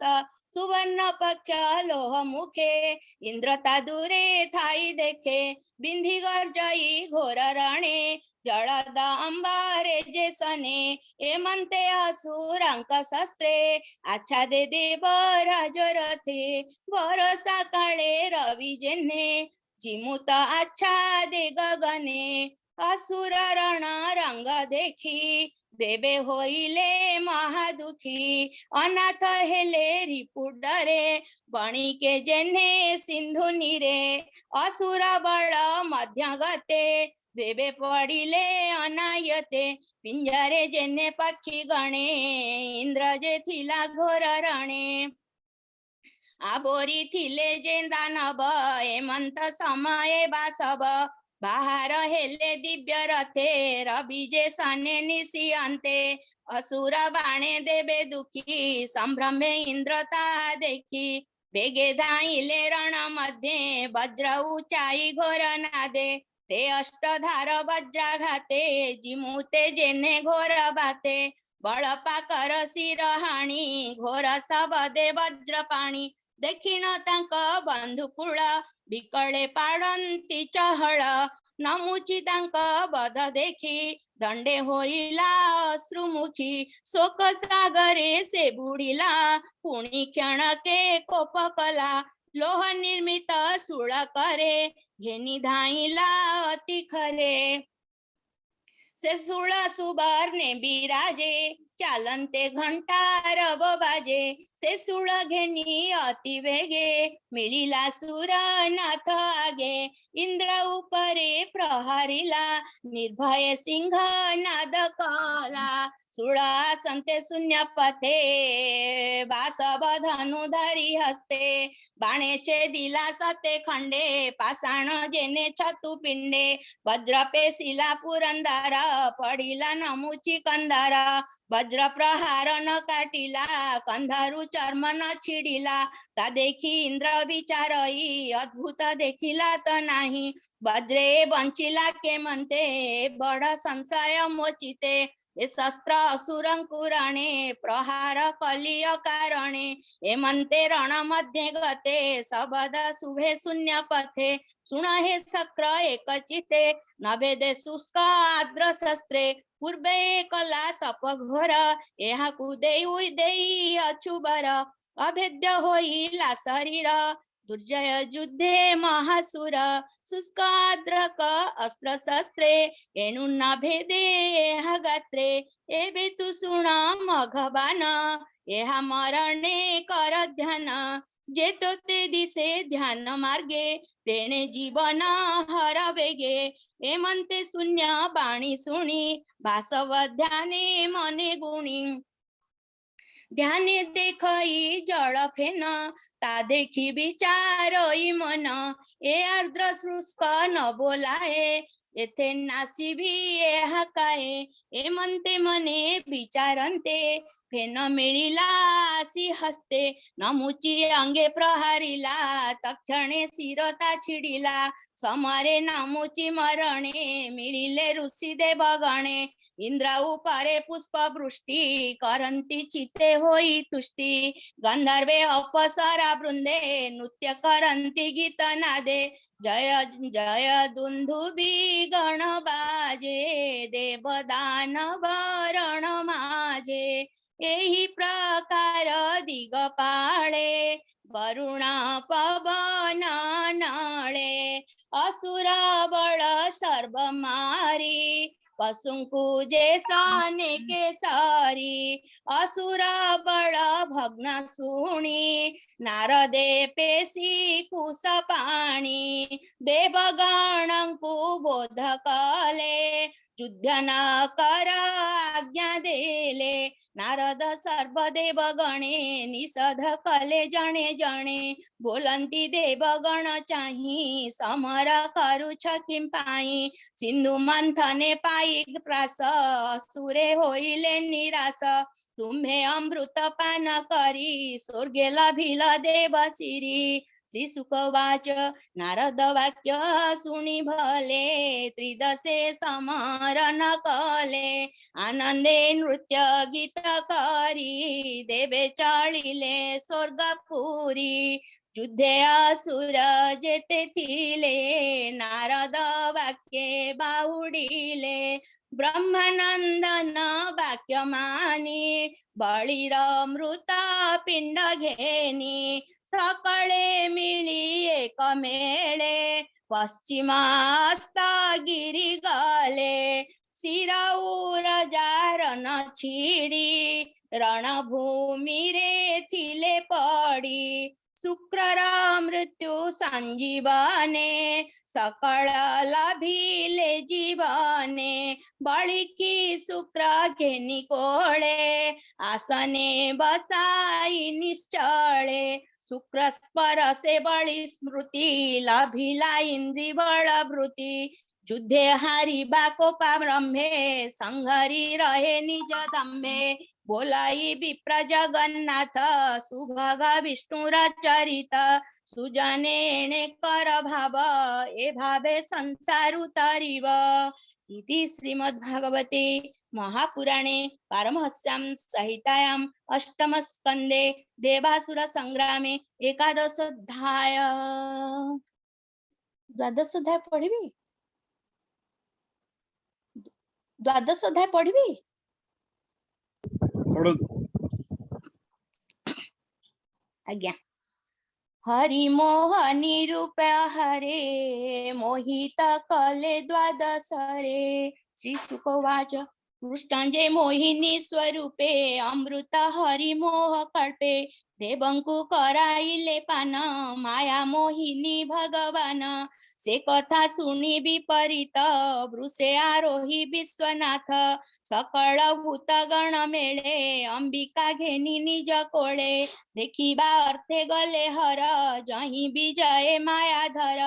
सुवर्ण पक्ष लोह मुखे इंद्रता दूरे थाई देखे बिंधी गर्जई घोर रणे जळद अंबारे जेसने ए म्हणते असुरांक शस्त्रे आच्छादे देव राजरथे भरोसा काळे रवी जेने जिमुत आच्छादे गगने असुर रण रंग देखी देवे होइले महादुखी अनाथ हेले रिपुडरे बणिके जेने सिंधु नीरे असुर बळ मध्य गते देवे पडिले अनायते पिंजरे जेने पक्षी गणे इंद्र जे थिला घोर रणे आबोरी थिले जे दानव हेमंत समय बासव बाहर हेले दिव्य रथे रवि जे सने निशी अंते असुर बाणे देवे दुखी संभ्रमे इंद्रता देखी बेगे धाईले रण मध्ये वज्र उचाई घोर नादे ते अष्टधार वज्राघाते जिमुते जेने घोर बाते बळपा कर शिरहाणी घोर सबदे वज्र पाणी देखिन तांक बंधुकुळ बिकळे पाडंती चहळ नमुची तांक बध देखी दंडे होईला अश्रुमुखी शोक सागरे से बुडिला कुणी क्षणके कोप कला लोह निर्मित सूळ करे घेनी धाईला अति खरे से सूळ सुबर्णे बिराजे चालंते घंटा रब बाजे से सूळ घेनी अति वेगे मिळिला सूर नाथ आगे इंद्र उपरे प्रहारिला निर्भय सिंह नाद कला सूळ संते शून्य पथे बासव धनु धरी हस्ते बाणेचे दिला सते खंडे पाषाण जेने छतु पिंडे वज्र पेसिला पुरंदर पडिला नमुची कंदार वज्र प्रहार न काटिला कंधारू चर्म न छिडिला ता देखी इंद्र विचारई अद्भुत देखिला त नाही वज्रे बंचिला के म्हणते बड संशय मोचिते ए शस्त्र असुरंकुरणे प्रहार कलिय कारणे ए म्हणते रण मध्ये गते सबद शुभे शून्य पथे सुण हे सक्र एकचिते नभेदे शुष्क आद्र शस्त्रे पूर्वे कला तप घोर एहाकु देई देई अछुबर अभेद्य होईला शरीर दुर्जय युद्धे महासुर शुष्क आद्रक अस्त्र शस्त्रे एणु न भेदे एहा गात्रे एबे तु शुण मघबान एहा मरणे कर ध्यान जेतो ते दिसे ध्यान मार्गे तेणे जीवन हर वेगे ए म्हणते शून्य बाणी शुणी भासव ध्याने मने गुणी ध्याने देखई जळ फेन ता देखी विचारई मन ए आर्द्र शुष्क न बोलाए येथे नासी भी ଏହା କାଏ ଏମନ୍ତେ ମନେ ବିଚାରନ୍ତେ ଫେନ ମିଳିଲା ଆସି ହସ୍ତେ ନମୁଚି ଅଙ୍ଗେ ପ୍ରହାରିଲା ତକ୍ଷଣେ ଶିରତା ଛିଡ଼ିଲା ସମରେ ନାମୁଚି ମରଣେ ମିଳିଲେ ଋଷି ଦେବ ଗଣେ इंद्र उपरे पुष्प वृष्टि करन्ति चित्ते होई तुष्टि गंधर्वे अपसरा वृंदे नृत्य करन्ति गीत नादे जय जय दुन्दुभि गण बाजे देव दानव रण माजे एही प्रकार दिगपाळे वरुण पवन नळे असुर बळ सर्व मारी पशुंकु जैसाने के सारी असुर बळ भग्न सुणी नारदे पेशी कुश पाणी देवगणंकु बोध कले युद्ध न कर आज्ञा देले नारद सर्वदेव गणे निषध कले जणे जणे बोलंती देवगण चाही समर करुछ किं पाई सिंधु मंथने पाई प्रास असुरे होइले निरास तुम्हे अमृत पान करी स्वर्गे लभिल देव सिरी श्री शुकवाच नारद वाक्य सुनी भले त्रिदशे समरण कले आनंदे नृत्य गीत करी देवे चलिले स्वर्गपुरी युद्धे असुर जेते थिले नारद वाक्ये बाहुडिले ब्रह्मानंदन वाक्य मानी बळीर मृत पिंड घेनी सकळे मिळी एक मेळे पश्चिमास्त गिरी गले शिराऊर जारन छिड़ी रणभूमि रे थिले पड़ी शुक्रर मृत्यु संजीवने सकळ लाभिले जीवने बळिकी शुक्र घेनी कोळे आसने बसाई निश्चळे शुक्र स्परसे बळी स्मृती लाभिला इंद्री बळ वृत्ती युद्धे हारिबा कोपा ब्रह्मे संहरी रहे निज दम्भे बोलाई विप्र जगन्नाथ सुभग विष्णुर चरित सुजने कर भाव ए भावे संसार उतरिव इति श्रीमद्भागवते महापुराणे पारमहंस्यां संहितायां अष्टम स्कंदे देवासुर संग्रामे एकादश अध्याय द्वादश अध्याय पढ़िबी द्वादश अध्याय पढ़िबी आज्ञा हरि मोहनी रूप हरे मोहित कले द्वादश रे श्री शुकवाच कृष्णांजे मोहिनी स्वरूपे अमृत हरि मोह कल्पे देवंकु कराइले पान माया मोहिनी भगवान से कथा सुनी विपरीत वृषे आरोही विश्वनाथ सकळ भूत गण मेळे अंबिका घेनी निज कोळे देखिबा अर्थे गले हर जही विजय मायाधर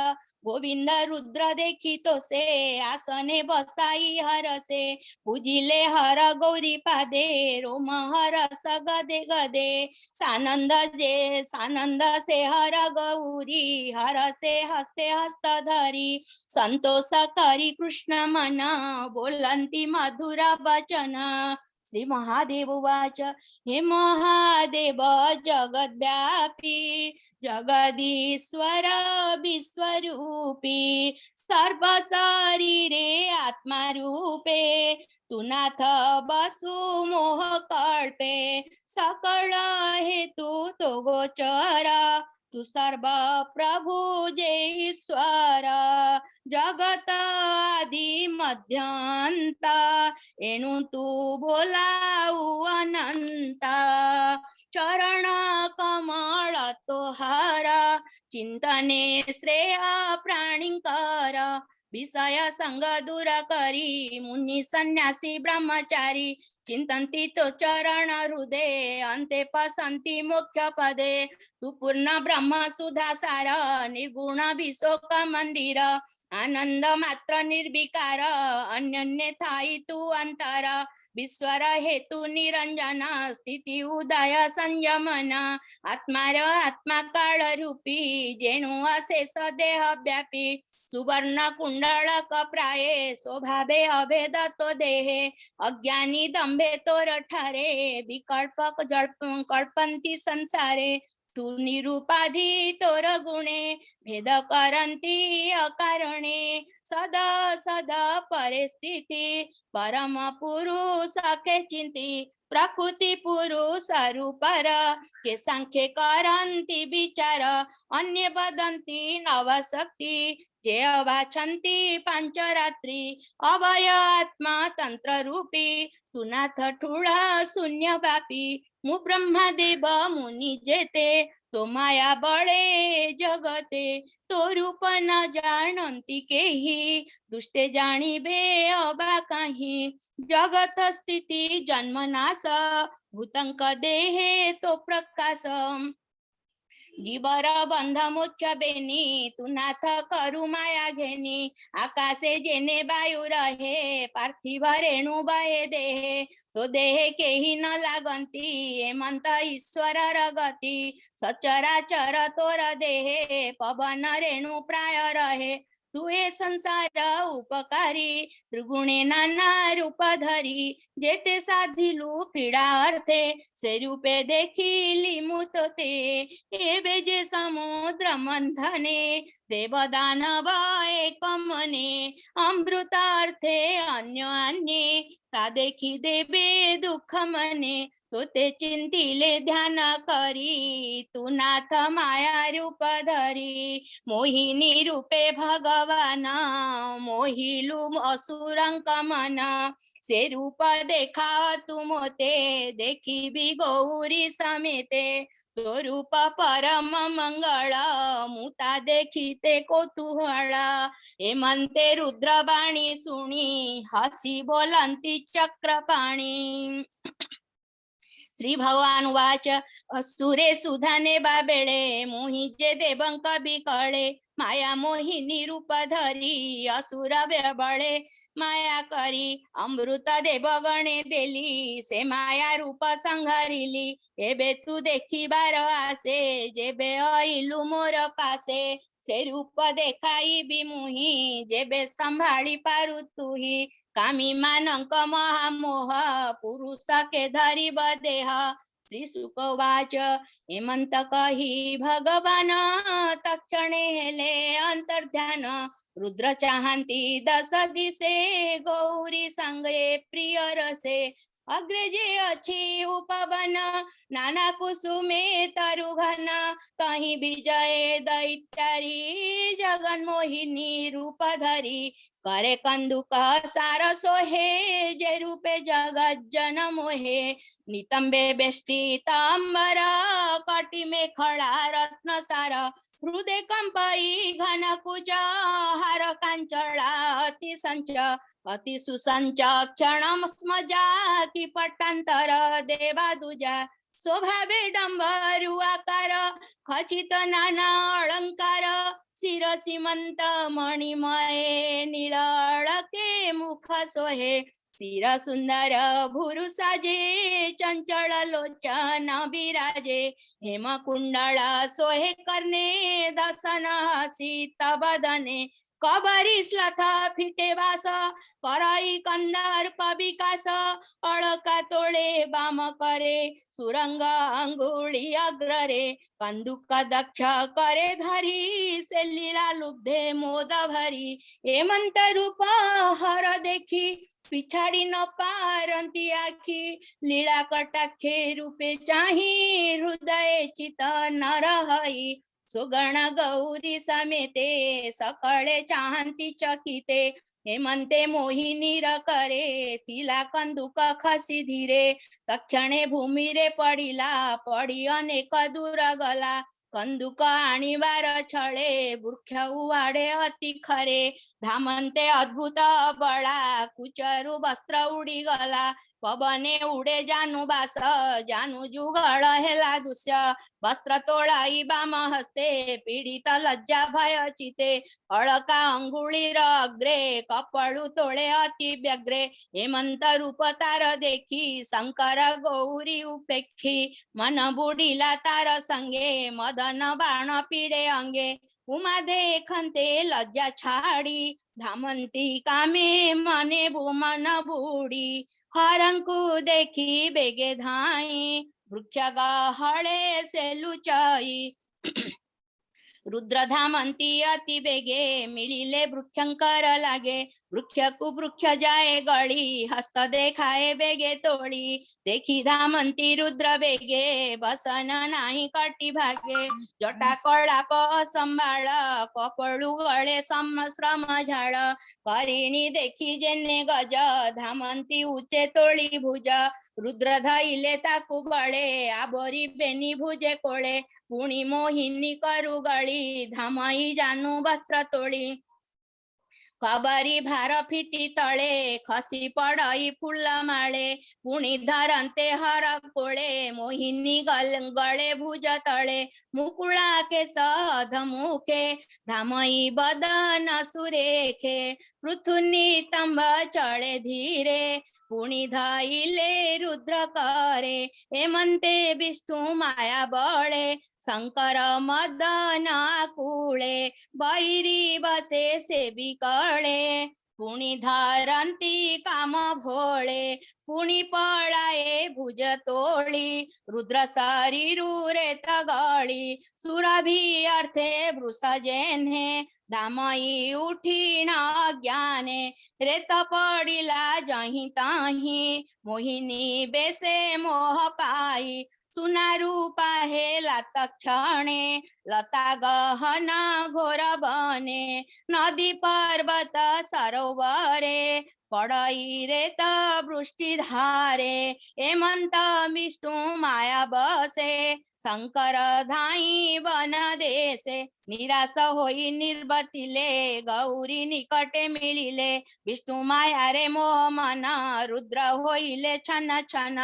गोविंद रुद्र देखी तो से आसने बसाई हरसे पूजिले हर गौरी पादे रोम हरस गदे गदे सानंद से हर गौरी हरसे हस्ते हस्त धरी संतोष करी कृष्ण मन बोलंती मधुर वचन श्री महादेव उवाच हे महादेव जगद्व्यापी जगदीश्वर विश्वरूपी सर्व शरीरे आत्मा रूपे तू नाथ बसु मोह कल्पे सकळ हेतु तो गोचर तू सर्व प्रभु जयेश्वर जगत आदि मध्यंत एनु तू बोलाऊ अनंत चरण कमल तोहार चिंतने श्रेय प्राणींकर विषय संग दूर करी मुनि सन्यासी ब्रह्मचारी चिंतन्ति तो चरण हृदय अंते पसंति मुख्य पदे तू पूर्ण ब्रह्म सुधा सार निर्गुण विशोक मंदिर आनंद मात्र निर्विकार अन्य थाई तू अंतर विश्वर हेतु निरंजन स्थिति उदय संयमन आत्मार आत्मा काल रूपी जेणु अशेष देह व्यापी सुवर्ण कुंडल कप्राये स्वभावे अभेद तो देहे अज्ञानी दंभे तोर ठारे विकल्प कल्पन्ति संसारे तू निरूपाधि तोर गुणे भेद करन्ति अकारणे सदा सदा परिस्थिति परम पुरुष के चिंती प्रकृति पुरुष रूपर के सांख्य करन्ति विचार अन्य वदन्ति नवशक्ति जे अवाछन्ति पांचरात्रि अभय आत्मा तंत्र रूपी तू नाथ ठुळा शून्य व्यापी मु ब्रह्मदेव मुनि जेते तो माया बळे जगते तो रूप न जानन्ति केही दुष्टे जाणिबे अबा काही जगत स्थिति जन्म नाश भूतंक देहे तो प्रकाश जीवर बंध मुख्य बेनी तू नाथ करु माया घेनी आकाशे जेने वायु रहे पार्थिव रेणु बहे देहे तो देहे केही न लागंती हेमंत ईश्वर रगती सचराचर तोर देहे पवन रेणु प्राय रहे तू हे संसार उपकारी त्रिगुणे नाना रूप धरी जेते साधिलु क्रीडा अर्थे से रूपे देखिली मुतते एबे जे समुद्र मंथने देवदानव एक मने अमृत अर्थे अन्य अन्ये ता देखी देबे दुख मने तोते चिंतिले ध्यान करी तू नाथ माया रूप धरी मोहिनी रूपे भगवान मोहिलु असुरंक मन से रूप देखा तू मोते देखी भी गौरी समेते तो रूप परम मंगल मुता देखीते कौतूहल हेमंते रुद्रवाणी सुनी हसी बोलंती चक्रपाणी श्री भगवान वाच असुरे सुधाने बाबेळे मोहि जे देवंक बिकळे माया मोहिनी रूप धरी असुर बळे माया करी अमृत देवगणे देली से माया रूप संघारिली एबे तू देखिबार आसे जेबे आइलु मोर पासे से रूप देखाई भी मुहि जेबे संभाळी पारु तुही कामी मानंक महामोह पुरुष के धरी बदेह श्री सुकवाच हेमंत कही भगवान तक्षणे हेले अंतर्ध्यान रुद्र चाहंती दस दिसे गौरी संगे प्रिय रसे अग्रे जे अछि उपवन नाना कुसुमे तरुघन कहीं विजय दैत्यारी जगन मोहिनी रूप धरी करे कंदुक सार सोहे जे रूपे जगत जन मोहे नितंबे बेष्टित अंबर कटी में खड़ा रत्न सार हृदय कंपई घन कुज हार कांचला अति संच अति सुसंच क्षण स्मजा की पट्टांतर देवा दुजा स्वभावे डंबरु आकार खचित नाना अलंकार शिर सीमंत मणिमय नीलके मुख सोहे शिर सुंदर भुरु साजे चंचल लोचन विराजे हेम कुंडल सोहे कर्णे दसन हसित बदने कबरी श्लथ फिटे वास कराई कंदर्प विकास अलका तोळे बाम करे सुरंग अंगुळी अग्ररे कंदुक दक्ष करे धरी से लीला लुब्धे मोद भरी हेमंत रूप हर देखी पिछाड़ी न पारंती आखी लीला कटाखे रूपे चाही हृदय चित न रही सुगण गौरी समेते सकळे चाहंती चकिते हेमंते मोहिनी र करे तिला कंदुक खसी धीरे तक्षणे भूमि रे पडिला पडी अनेक दूर गला कंदुक आणिबार छळे वृक्ष उवाडे अति खरे धामंते अद्भुत बळा कुचरू वस्त्र उडी गला पवने उडे जानू बास जानू जुगळ हेला दुष्य वस्त्र तोळाई बाम हस्ते पीडित लज्जा भय चिते अळका अंगुळीर अग्रे कपळू तोळे अति व्यग्रे हेमंत रूप तार देखी शंकर गौरी उपेक्षी मन बुडिला तार संगे मदन बाण पीडे अंगे उमा देखन्ते लज्जा छाडी धामंती कामे मने मन बुडी हरंकु देखी बेगे धाई वृक्ष गहळे से लुचाई रुद्र धामंती अति बेगे मिलिले वृक्षंकर लागे वृक्ष कुवृक्ष जाए गळी हस्त देखाए बेगे तोळी देखी धामंती रुद्र बेगे बसन नाही कटी भागे जटा कळाप असंभाळ कपळू गळे श्रम झाळ करिणी देखी जेने गज धामंती उचे तोळी भुज रुद्र धैले ताकू बळे आबरी बेनी भुजे कोळे पुणी मोहिनी करू गळी धामई जानू वस्त्र तोळी कबरी भार फिटी तळे खसी पडई फुल माळे पुणी धरंते हर कोळे मोहिनी गळे भुज तळे मुकुळा केस अधमुखे धामई बदन सुरेखे पृथुनी तंब चळे धीरे पुणी धैले रुद्र करे हेमंते विष्णु माया बळे शंकर मदन आकुळे बैरी बसे सेवी कळे पुणी धरंती काम भोळे पुणी पळाए भुज तोळी रुद्र शरीरू रेत गळी सुरभी अर्थे वृष जेन्हे धामई उठीण ज्ञाने रेत पडिला जही ताही मोहिनी बेसे मोह पाई सुना रूपा हेला तक्षणे लता गहन घोर बने नदी पर्वत सरोवरे पडई रेत वृष्टि धारे हेमंत विष्णु माया बसे शंकर धाई वन देशे निराश होई निर्वर्तिले गौरी निकटे मिलिले विष्णु माया रे मोह मन रुद्र होइले छन छन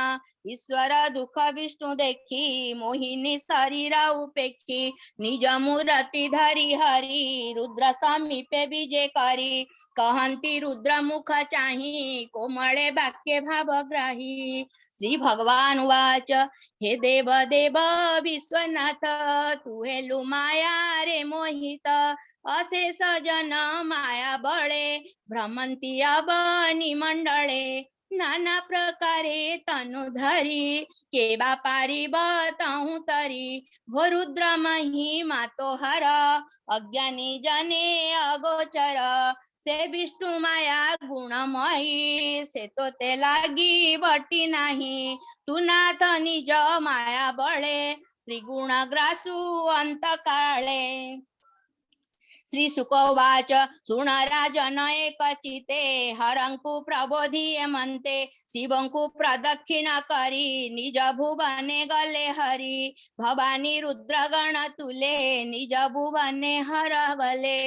ईश्वर दुख विष्णु देखी मोहिनी शरीर उपेक्षी निज मूर्ति धरि हरि रुद्र समीपे विजे करी कहंती रुद्र मुख चाही कोमळे वाक्य भावग्राही श्री भगवान वाच हे देव देव विश्वनाथ तू हेलु माया रे मोहित असे सजन माया बळे भ्रमंती अबनी मंडळे नाना प्रकारे तनु धरी के बापारी बताऊं तरी हो रुद्र महिमा तो हर अज्ञानी जने अगोचर से विष्णु माया गुणमयी से तो ते लागी बटी नाही तू नाथ निज माया बळे त्रिगुण ग्रासू अंत काळे श्री सुकोवाच सुण राजन एक चिते हरंकु प्रबोधिये मंते शिवंकु प्रदक्षिण करी निज भुवने गले हरि भवानी रुद्र गण तुले निज भुवने हर गले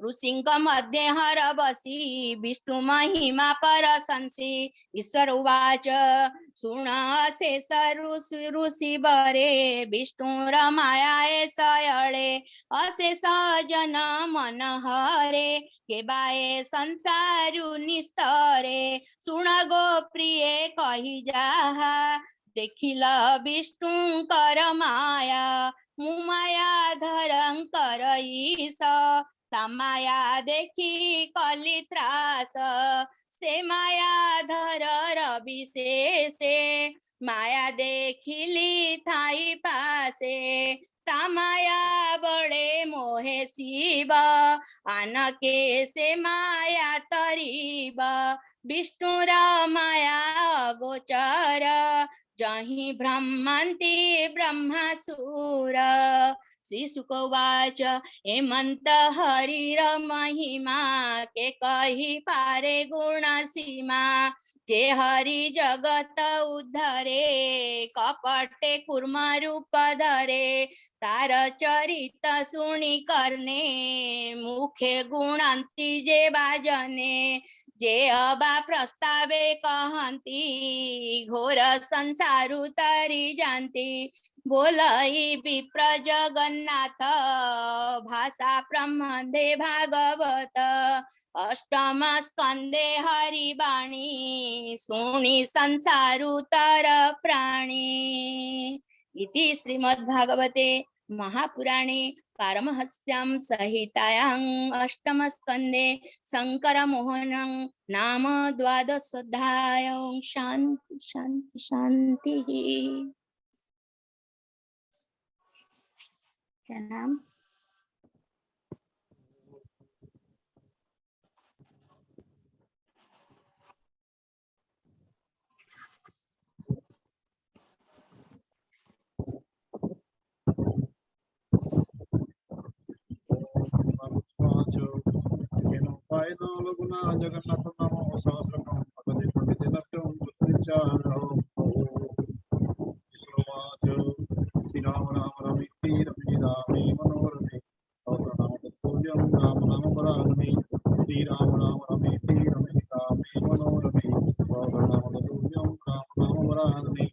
ऋषिंक मध्ये हर बसी विष्णु महिमा परशंसी ईश्वर उवाच सुण असे ऋषी बरे विष्णु रमाया सयळे असे सजन मन हरे केबाए संसारु निस्तरे सुण गो प्रिय कही जाहा देखिल विष्णुकर माया मुमाया धरंकर ईश तमाया देखी कली त्रास से माया धर रविशेषे माया देखिली थाई पासे तमाया बळे मोहे शिव आनके से माया तरीब विष्णुर माया गोचर जहि ब्रह्मन्ति ब्रह्मासुर। श्रीशुक उवाच हेमंत हरिर महिमा के कहि पारे गुण सीमा। जे हरि जगत उद्धरे कपटे कुर्म रूप धरे। तार चरित सुनि कर्णे मुखे गुणंती जे बाजने। जे अबा प्रस्तावे कहंती घोर संसार उतरी जानती। बोलई विप्र जगन्नाथ भाषा ब्रह्मंदे भागवत। अष्टम स्कंदे हरिवाणी सुनि संसार उतर प्राणी। इति श्रीमद्भागवते महापुराणे पारमहंस्यां संहितायां अष्टम स्कंदे शंकर मोहनं नाम द्वादशोऽध्यायः। शांति शांति शांति। प्रणाम। जगन्नाथ नामो सहस्रकं भगवते पंडिते लभ्यं कृष्णचारणं। श्रीराम राम रमेति रमे रामे मनोरमे सहस्रनाम तत्तुल्यं राम नाम वरानने। श्रीराम राम रमेति रमे रामे मनोरमे सहस्रनाम तत्तुल्यं राम नाम वरानने।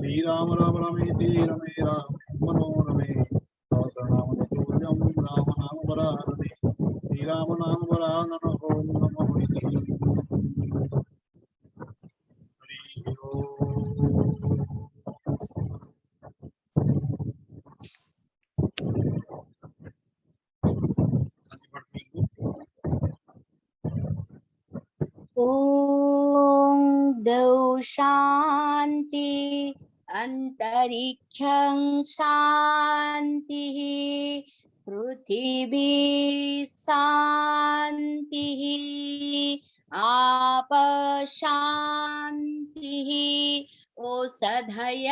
श्रीराम राम रमेति रमे रामे मनोरमे सहस्रनाम तत्तुल्यं राम नाम वरानने। श्रीराम नाम वरानन ओम नमो हरि ओम द्यौ शांति अंतरिक्षं शांति पृथिवी शांति आप शांति ओषधय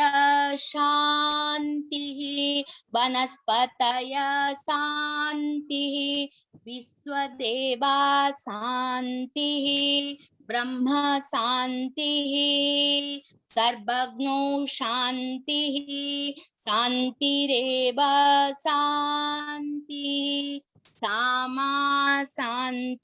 शांति वनस्पतय शांति विश्वदेवा शांति ब्रह्म शांति सर्वज्ञो शांति शांतिरेव शांति सामा शांतिरेधि।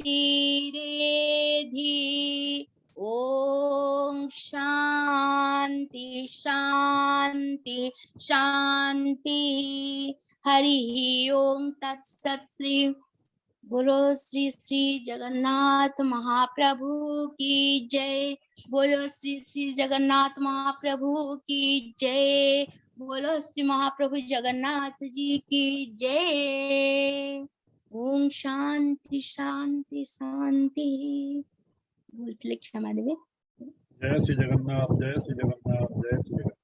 ओम शांति शांति शांति। हरि ओम तत्सत। श्री बोलो श्री श्री जगन्नाथ महाप्रभु की जय। बोलो श्री श्री जगन्नाथ महाप्रभु की जय। बोलो श्री महाप्रभु जगन्नाथ जी की जय। ओम शांति शांति शांति। बोलते क्षमा देवे। जय श्री जगन्नाथ जय श्री जगन्नाथ जय श्री जगन्नाथ।